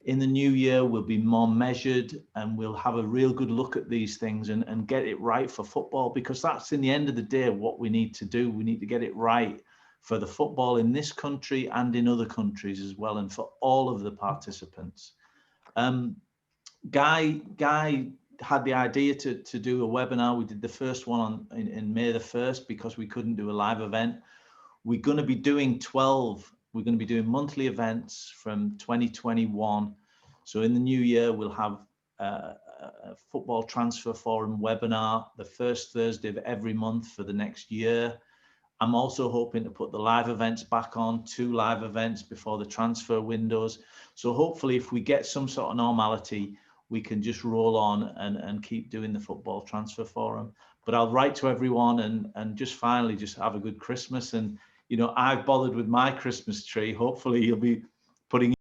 in the new year, we'll be more measured and we'll have a real good look at these things and get it right for football, because that's in the end of the day what we need to do. We need to get it right for the football in this country and in other countries as well, and for all of the participants. Guy had the idea to do a webinar. We did the first one in May the 1st because we couldn't do a live event. We're going to be doing 12. We're going to be doing monthly events from 2021. So in the new year, we'll have a football transfer forum webinar the first Thursday of every month for the next year. I'm also hoping to put the live events back on, 2 live events before the transfer windows. So hopefully if we get some sort of normality, we can just roll on and keep doing the football transfer forum. But I'll write to everyone and just finally just have a good Christmas. And, you know, I've bothered with my Christmas tree. Hopefully you'll be putting